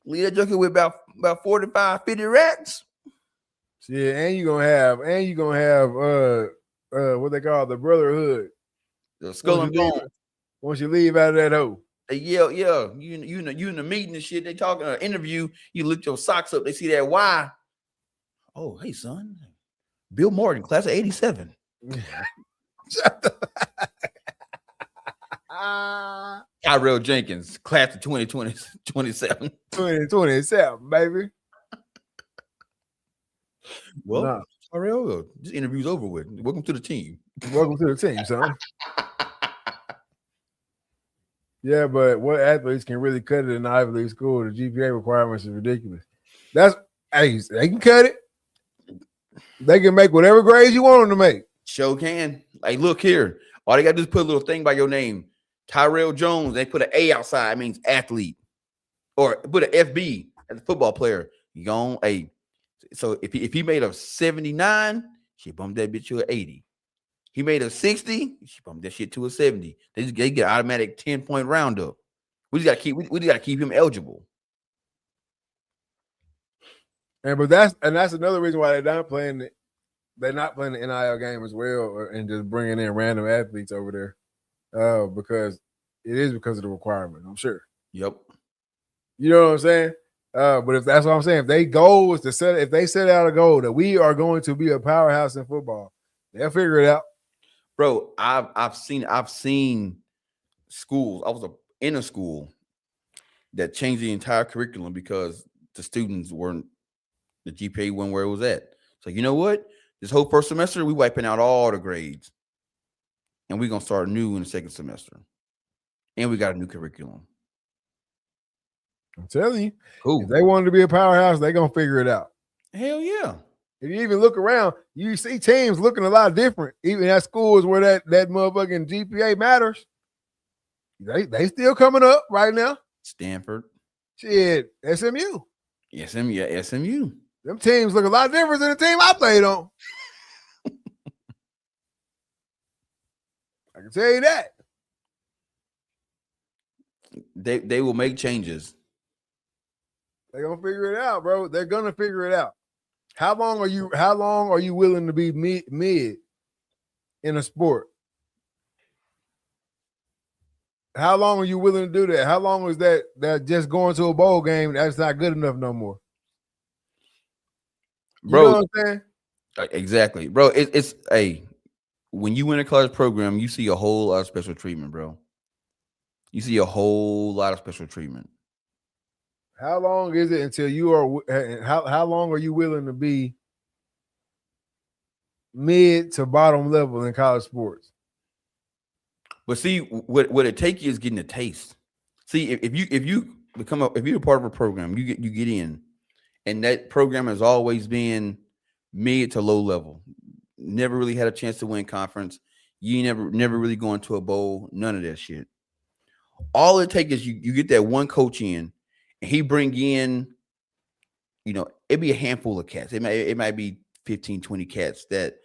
Leave that joker with about 45, 50 racks. Yeah, and you're gonna have what they call the brotherhood. The skull and bone. Once you leave out of that hole. Yeah. You in the meeting and shit. They talking interview. You lift your socks up. They see that Y. Oh, hey son, Bill Morton, class of '87. Tyrell Jenkins, class of 2027. 2027, baby. Well, All right, well, this interview's over with. Welcome to the team. Welcome to the team, son. Yeah, but what athletes can really cut it in the Ivy League school? The GPA requirements is ridiculous. They can cut it. They can make whatever grades you want them to make. Show can. Like, look here. All they got to do is put a little thing by your name. Tyrell Jones. They put an A outside. It means athlete. Or put an FB as a football player. You go A. So if he made a 79, she bumped that bitch to an 80. He made a 60, she bumped that shit to a 70. They get an automatic 10-point roundup. We just gotta keep him eligible. And that's another reason why they're not playing the NIL game as well, and just bringing in random athletes over there, because it is because of the requirement. I'm sure. Yep. You know what I'm saying? But if that's what I'm saying, if they set out a goal that we are going to be a powerhouse in football, they'll figure it out. Bro, I've seen schools. I was in a school that changed the entire curriculum because the students the GPA wasn't where it was at. So you know what? This whole first semester, we wiping out all the grades. And we're gonna start new in the second semester. And we got a new curriculum. I'm telling you, cool. If they wanted to be a powerhouse, they're gonna figure it out. Hell yeah. If you even look around, you see teams looking a lot different. Even at schools where that motherfucking GPA matters, they still coming up right now. Stanford. Shit, SMU. SMU. Them teams look a lot different than the team I played on. I can tell you that. They will make changes. They're gonna figure it out, bro. They're gonna figure it out. How long are you willing to be mid in a sport? How long are you willing to do that? How long is that just going to a bowl game? That's not good enough no more. Bro, you know what I'm saying? Exactly. Bro, it's when you win a college program, you see a whole lot of special treatment, bro. You see a whole lot of special treatment. How long is it until you are? How long are you willing to be mid to bottom level in college sports? But see, what it takes you is getting a taste. See, if you're a part of a program, you get in, and that program has always been mid to low level. Never really had a chance to win conference. You never really going to a bowl. None of that shit. All it takes is you get that one coach in. And he bring in, it'd be a handful of cats. It might be 15, 20 cats that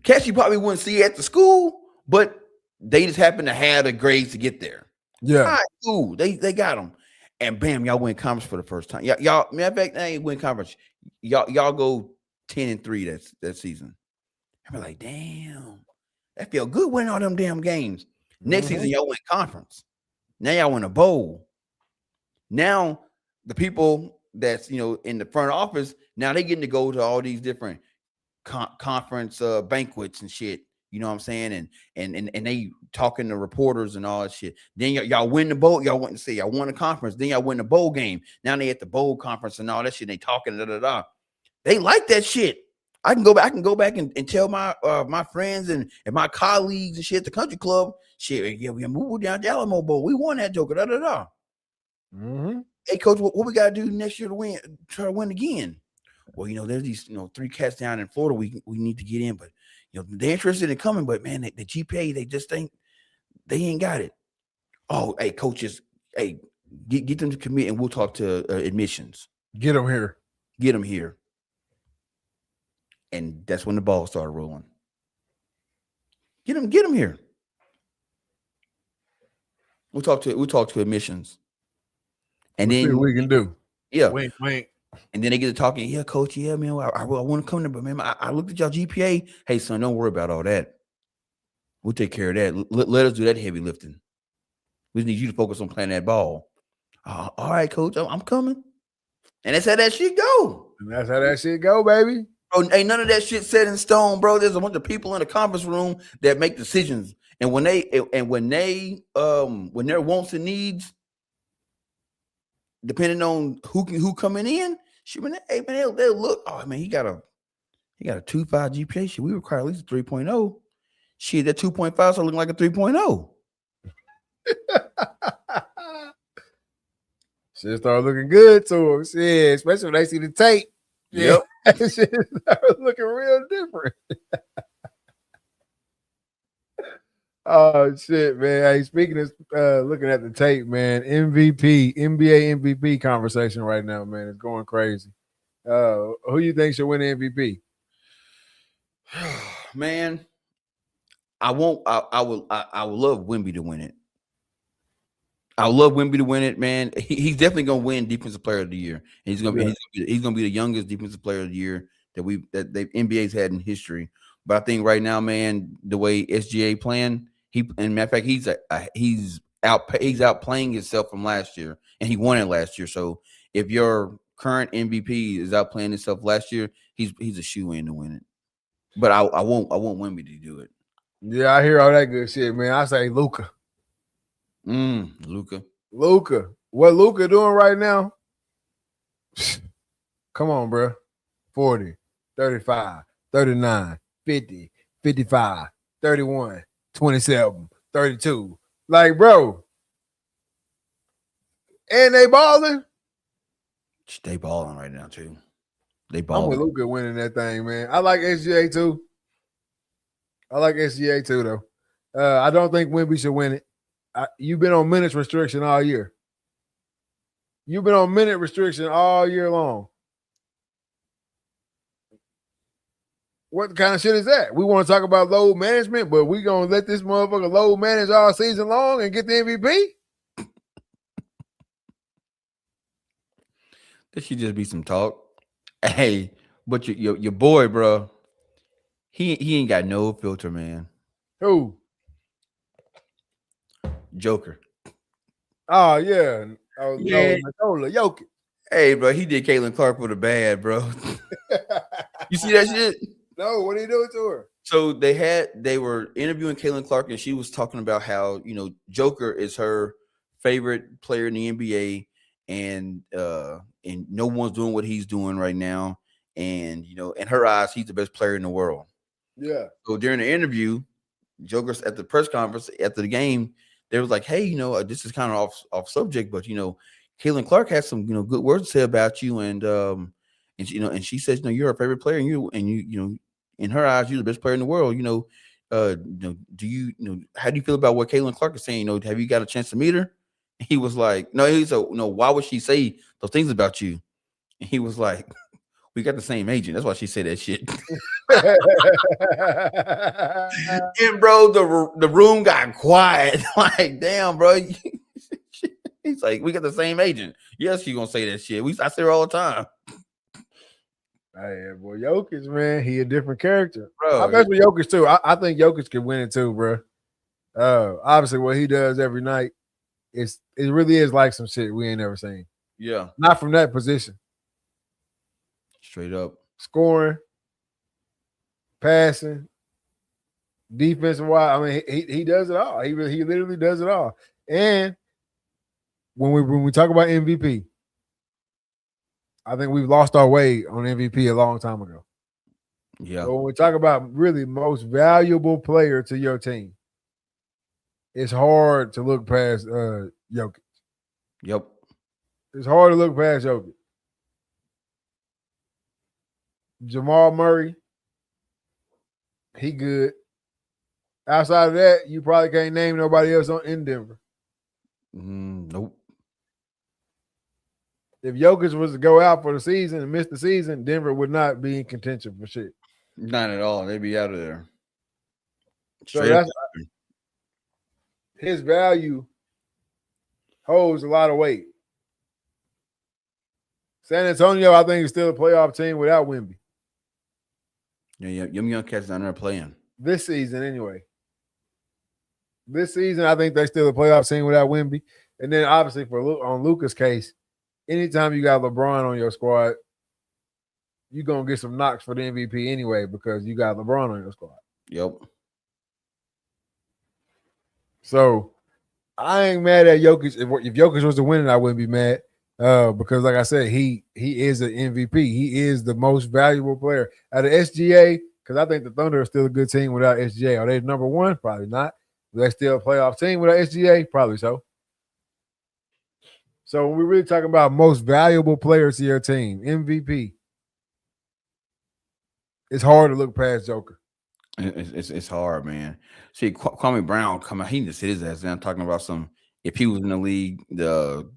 cats you probably wouldn't see at the school, but they just happen to have the grades to get there. Yeah. All right, cool. They got them. And bam, y'all win conference for the first time. Y'all, matter of fact, they ain't win conference. Y'all go 10-3 that season. I'm like, damn, that feel good winning all them damn games. Next season, y'all win conference. Now y'all win a bowl. Now the people that's in the front office, now they getting to go to all these different conference banquets and shit. You know what I'm saying? And they talking to reporters and all that shit. Then y'all win the bowl. Y'all went to say y'all won the conference. Then y'all win the bowl game. Now they at the bowl conference and all that shit. They talking They like that shit. I can go back and tell my friends and my colleagues and shit at the country club. Shit, yeah, we moved down to Alamo Bowl. We won that joker. Hey, coach, what we gotta do next year to win? Try to win again. Well, there's these 3 cats down in Florida we need to get in, but they're interested in coming, but man, the GPA they ain't got it. Oh, hey, coaches, hey, get them to commit and we'll talk to admissions. Get them here. And that's when the ball started rolling. Get them here. We'll talk to admissions. And we'll then see what we can do. Yeah. Wink. And then they get to talking. Yeah, coach. Yeah, man. I want to come there, but man, I looked at y'all GPA. Hey, son, don't worry about all that. We'll take care of that. Let us do that heavy lifting. We just need you to focus on playing that ball. All right, coach. I'm coming. And that's how that shit go. Baby. Bro, ain't none of that shit set in stone, bro. There's a bunch of people in the conference room that make decisions. And when their wants and needs, depending on who coming in, Shit, man, hey, man, they'll look. Oh, man, he got a 2.5 GPA. Shit, we require at least a 3.0. Shit, that 2.5 started looking like a 3.0. Shit started looking good to him. Shit, especially when they see the tape. Yep. Shit started looking real different. Oh shit, man. Hey, speaking of looking at the tape, man, NBA MVP conversation right now, man. It's going crazy. Who you think should win the MVP? Man, I won't. I would love Wemby to win it. I would love Wemby to win it, man. He's definitely gonna win Defensive Player of the Year. And he's gonna be the youngest Defensive Player of the Year that the NBA's had in history. But I think right now, man, the way SGA playing, and matter of fact, he's outplaying himself from last year, and he won it last year. So if your current MVP is outplaying himself last year, he's a shoe-in to win it. But I want Wemby to do it. Yeah, I hear all that good shit, man. I say Luka. Luka. What Luka doing right now? Come on, bro. 40, 35, 39, 50, 55, 31, 27, 32. Like, bro. And they balling. They balling right now, too. They I'm balling. with Luka winning that thing, man. I like SGA, too. though. I don't think Wemby should win it. You've been on minutes restriction all year. You've been on minute restriction all year long. What kind of shit is that? We want to talk about load management, but we going to let this motherfucker load manage all season long and get the MVP? This should just be some talk. Hey, but your boy, bro, he ain't got no filter, man. Who? Joker. Oh, yeah. Oh, yeah. No, Jokic. Hey, bro, he did Caitlin Clark with a bad, bro. You see that shit? No, what are you doing to her? So they were interviewing Caitlin Clark, and she was talking about how, Joker is her favorite player in the NBA, and no one's doing what he's doing right now. And, in her eyes, he's the best player in the world. Yeah. So during the interview, Joker's at the press conference after the game, they was like, hey, this is kind of off subject, but Caitlin Clark has some good words to say about you, and she says, you're her favorite player, and you in her eyes, you're the best player in the world. Do you how do you feel about what Caitlin Clark is saying? Have you got a chance to meet her? And he was like, no. He said, no. Why would she say those things about you? And he was like, we got the same agent. That's why she said that shit. And bro, the room got quiet. Like, damn, bro. He's like, we got the same agent. Yes, she gonna say that shit. I say her all the time. Hey, boy, Jokic, man, he a different character. Bro, I mess with Jokic too. I think Jokic can win it too, bro. Obviously, what he does every night it really is like some shit we ain't never seen. Yeah, not from that position. Straight up scoring, passing, defensive wise. I mean, he does it all. He literally does it all. And when we talk about MVP, I think we've lost our way on MVP a long time ago. Yeah. So when we talk about really most valuable player to your team, it's hard to look past Jokic. Yep. It's hard to look past Jokic. Jamal Murray, he good. Outside of that, you probably can't name nobody else in Denver. Nope. If Jokic was to go out for the season and miss the season, Denver would not be in contention for shit. Not at all. They'd be out of there. Straight up. His value holds a lot of weight. San Antonio, I think, is still a playoff team without Wemby. Yeah. Young cats down there playing. This season, anyway. This season, I think they're still a playoff team without Wemby. And then, obviously, on Luka's case, anytime you got LeBron on your squad, you're going to get some knocks for the MVP anyway because you got LeBron on your squad. Yep. So, I ain't mad at Jokic. If Jokic was to win it, I wouldn't be mad. Because like I said, he is an MVP. He is the most valuable player out of SGA. Because I think the Thunder are still a good team without SGA. Are they number one? Probably not. Are they still a playoff team without SGA? Probably so. So when we're really talking about most valuable players to your team, MVP, it's hard to look past Joker. It's hard, man. See, Kwame Brown come out. He just hit his ass down talking about some. If he was in the league, the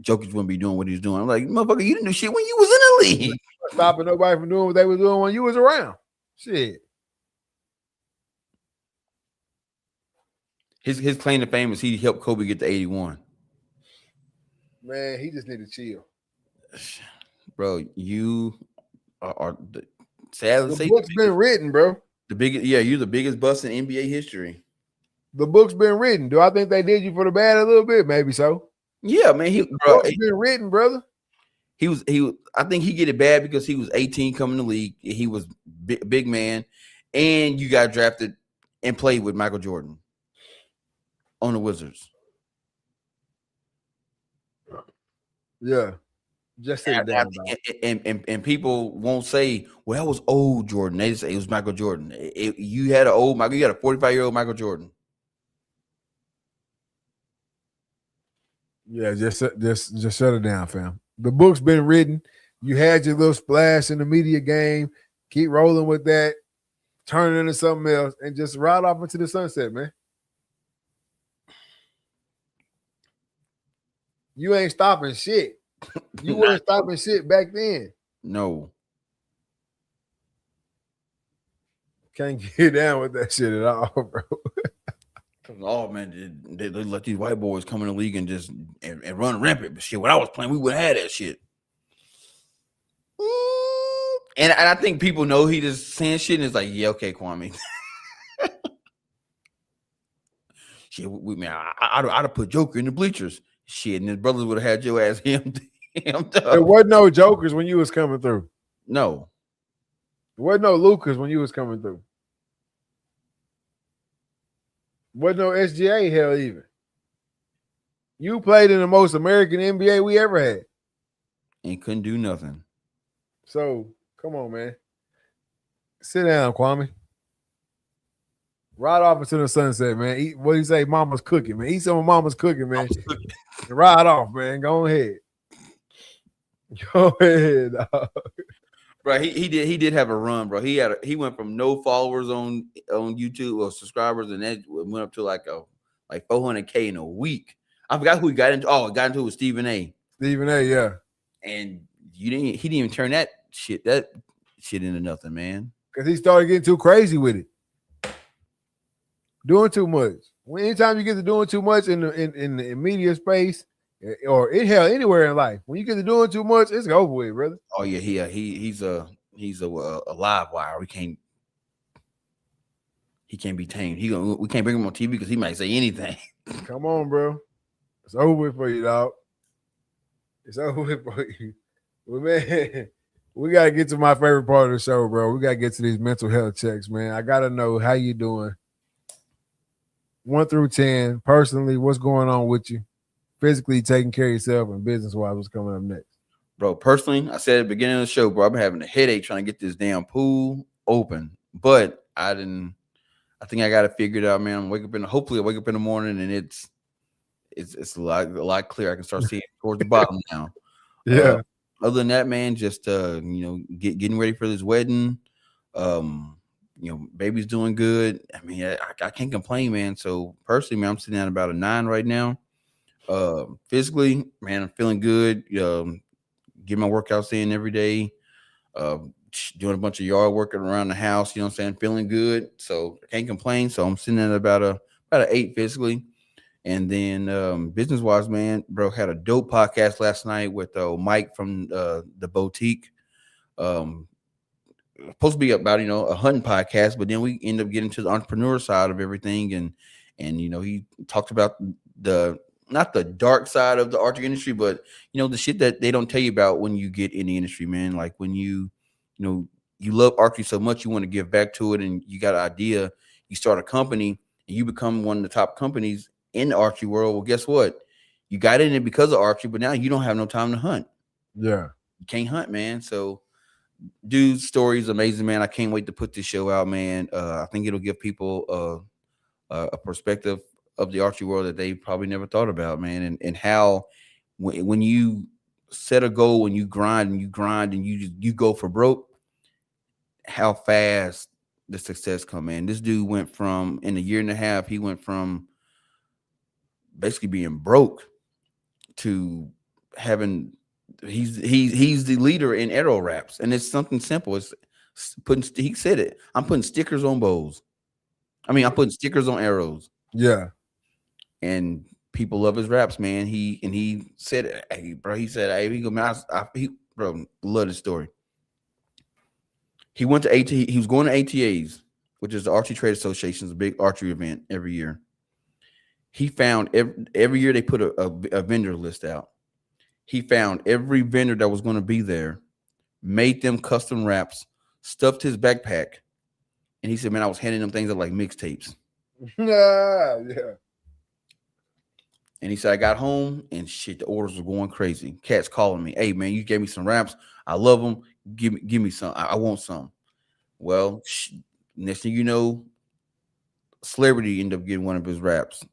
Jokic wouldn't be doing what he's doing. I'm like, motherfucker, you didn't do shit when you was in the league. Stopping nobody from doing what they was doing when you was around. Shit. His claim to fame is he helped Kobe get to 81. Man, he just need to chill. Bro, you are sad to say. The book's been written, bro. The biggest, yeah, you're the biggest bust in NBA history. The book's been written. Do I think they did you for the bad a little bit? Maybe so. Yeah, man. The book's been written, brother. He was. I think he get it bad because he was 18 coming to the league. He was big man, and you got drafted and played with Michael Jordan on the Wizards. Yeah. Just sit down. And people won't say, well, that was old Jordan. They just say it was Michael Jordan. You had an old Michael, you had a 45-year-old Michael Jordan. Yeah, just shut it down, fam. The book's been written. You had your little splash in the media game. Keep rolling with that. Turn it into something else and just ride off into the sunset, man. You ain't stopping shit. You weren't stopping shit back then. No. Can't get down with that shit at all, bro. Oh man, they let these white boys come in the league and just and run rampant. But shit, when I was playing, we would have had that shit. And I think people know he just saying shit and it's like, yeah, okay, Kwame. Shit, man, I'd have put Joker in the bleachers. Shit, and his brothers would have had your ass him. There wasn't no Jokers when you was coming through. No. There wasn't no Lucas when you was coming through. Wasn't no SGA hell even. You played in the most American NBA we ever had. And couldn't do nothing. So, come on, man. Sit down, Kwame. Ride off into the sunset, man. Eat, what do you say? Mama's cooking, man. Eat some of Mama's cooking, man. Ride off, man. Go ahead. Go ahead, dog. Bro, he did have a run, bro. He went from no followers on YouTube or subscribers, and that went up to like 400K in a week. I forgot who he got into. Oh, got into it with Stephen A. Stephen A. Yeah, and he didn't even turn that shit into nothing, man. Because he started getting too crazy with it, doing too much. Anytime you get to doing too much in the media space, or in hell anywhere in life, when you get to doing too much, it's over with, brother. Oh yeah, he's a live wire. He can't be tamed. We can't bring him on TV because he might say anything. Come on, bro. It's over with for you, dog. It's over with for you. Well, man, we gotta get to my favorite part of the show, bro. We gotta get to these mental health checks, man. I gotta know how you doing. 1 through 10, personally, what's going on with you? Physically taking care of yourself, and business-wise, what's coming up next? Bro, personally, I said at the beginning of the show, bro, I've been having a headache trying to get this damn pool open. But I think I got it figured out, man. Hopefully I wake up in the morning and it's a lot clearer. I can start seeing towards the bottom now. Yeah. Other than that, man, just getting ready for this wedding. Baby's doing good. I mean, I can't complain, man. So personally, man, I'm sitting at about a 9 right now. Physically, man, I'm feeling good. Get my workouts in every day. Doing a bunch of yard work around the house. You know what I'm saying? Feeling good. So I can't complain. So I'm sitting at about an 8 physically. And then business wise, man, bro, had a dope podcast last night with Mike from the Boutique. Supposed to be about a hunting podcast, but then we end up getting to the entrepreneur side of everything, and he talked about not the dark side of the archery industry, but the shit that they don't tell you about when you get in the industry, man. Like when you love archery so much, you want to give back to it, and you got an idea, you start a company, and you become one of the top companies in the archery world. Well, guess what? you got in it because of archery, but now you don't have no time to hunt. Yeah. You can't hunt, man. So, dude's story is amazing, man. I can't wait to put this show out, man. I think it'll give people a perspective of the archery world that they probably never thought about, man, and how when you set a goal and you grind and you grind and you go for broke, how fast the success come in. This dude went from in a year and a half, he went from basically being broke to having he's the leader in arrow wraps, and it's something simple. It's putting he said it. I'm putting stickers on bows. I mean, I'm putting stickers on arrows. Yeah. And people love his raps, man. He said, "Hey, bro," he said, "Hey, he go, man, bro, love this story." He went to AT. He was going to ATAs, which is the Archery Trade Association's a big archery event every year. He found every year they put a vendor list out. He found every vendor that was going to be there, made them custom wraps, stuffed his backpack, and he said, "Man, I was handing them things out like mixtapes." Yeah. And he said, I got home and shit, the orders were going crazy. Cats calling me, "Hey, man, you gave me some wraps. I love them. Give me some. I want some." Well, next thing you know, celebrity ended up getting one of his wraps.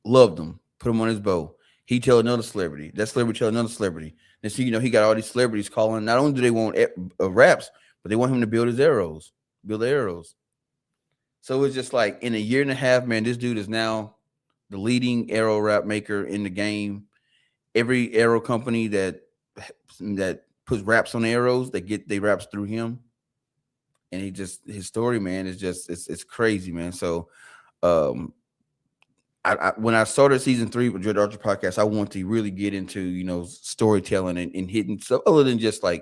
Loved them. Put them on his bow. He tell another celebrity. That celebrity tell another celebrity. Next thing you know, he got all these celebrities calling. Not only do they want wraps, but they want him to build his arrows. Build the arrows. So it's just like in a year and a half, man, this dude is now the leading arrow wrap maker in the game. Every arrow company that puts wraps on arrows, they get they wraps through him. And his story, man, is just it's crazy, man. So I when I started season 3 with Dread Archer Podcast, I want to really get into storytelling and hitting stuff other than just tell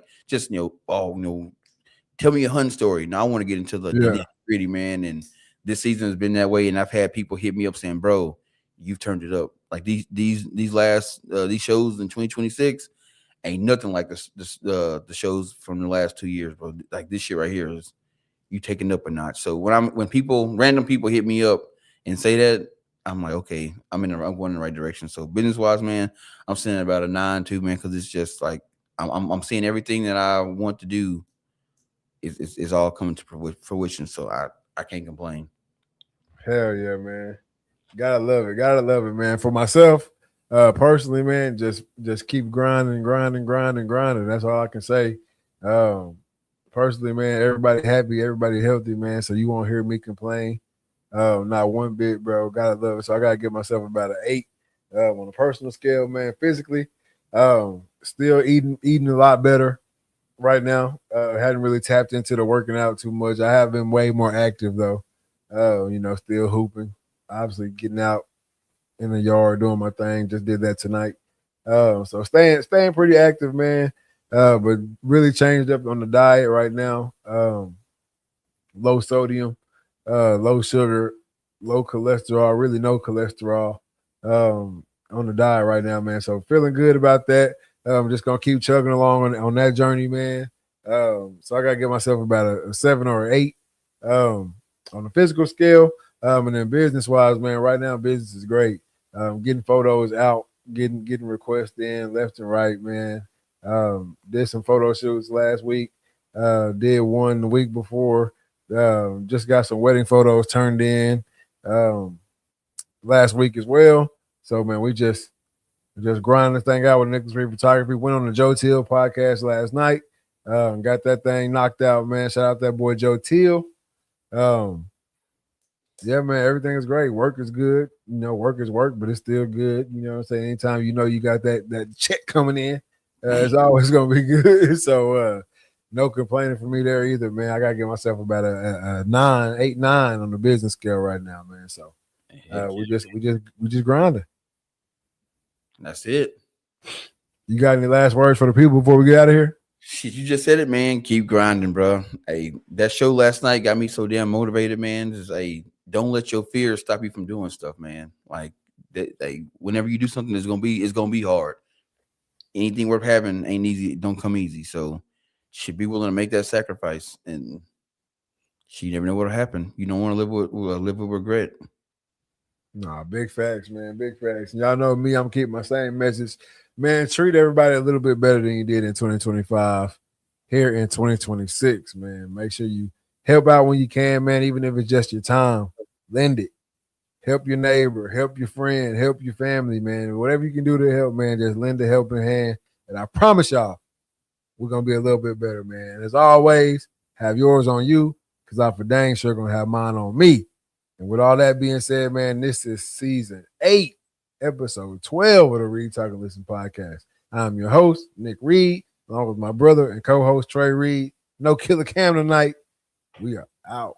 me your hunting story. Now I want to get into the nitty-gritty, man. And this season has been that way. And I've had people hit me up saying, "Bro, you've turned it up. Like these last these shows in 2026 ain't nothing like the shows from the last 2 years, bro. Like this shit right here is you taking up a notch." So when random people hit me up and say that, I'm like, okay, I'm going in the right direction. So business wise, man, I'm sitting at about a 9.2, man, because it's just like I'm seeing everything that I want to do is all coming to fruition. So I can't complain. Hell yeah, man. Gotta love it, man. For myself, personally, man, just keep grinding. That's all I can say. Personally, man, everybody happy, everybody healthy, man. So you won't hear me complain. Not one bit, bro. Gotta love it. So I gotta give myself about an 8 on a personal scale, man. Physically, still eating a lot better right now. Hadn't really tapped into the working out too much. I have been way more active though. Still hooping. Obviously getting out in the yard doing my thing. Just did that tonight. So staying pretty active, man. But really changed up on the diet right now. Low sodium, low sugar, low cholesterol, really no cholesterol on the diet right now, man. So feeling good about that. I'm just gonna keep chugging along on that journey, man. So I gotta give myself about a 7 or an 8 on the physical scale. And then business wise, man, right now business is great. Getting photos out, getting requests in left and right, man. Did some photo shoots last week. Did one the week before. Just got some wedding photos turned in last week as well. So man, we just grinding this thing out with Nicholas Reed Photography. Went on the Joe Till podcast last night. Got that thing knocked out, man. Shout out that boy Joe Till. Yeah, man, everything is great. Work is good. Work is work, but it's still good. You know what I'm saying? Anytime you got that check coming in, it's always gonna be good. So no complaining for me there either, man. I gotta give myself about a 8, 9 on the business scale right now, man. So we just grinding. That's it. You got any last words for the people before we get out of here? Shit, you just said it, man. Keep grinding, bro. Hey, that show last night got me so damn motivated, man. Just don't let your fears stop you from doing stuff, man. Like whenever you do something, it's gonna be hard. Anything worth having ain't easy. Don't come easy. So should be willing to make that sacrifice, and you never know what'll happen. You don't want to live with regret. Nah, big facts, man. Big facts. And y'all know me, I'm keeping my same message. Man, treat everybody a little bit better than you did in 2025 here in 2026, man. Make sure you help out when you can, man, even if it's just your time. Lend it. Help your neighbor, help your friend, help your family, man. Whatever you can do to help, man, just lend a helping hand. And I promise y'all, we're going to be a little bit better, man. As always, have yours on you because I'm for dang sure going to have mine on me. And with all that being said, man, this is season 8, episode 12 of the Reed Talk and Listen podcast. I'm your host, Nick Reed, along with my brother and co-host, Trey Reed. No Killer Cam tonight. We are out.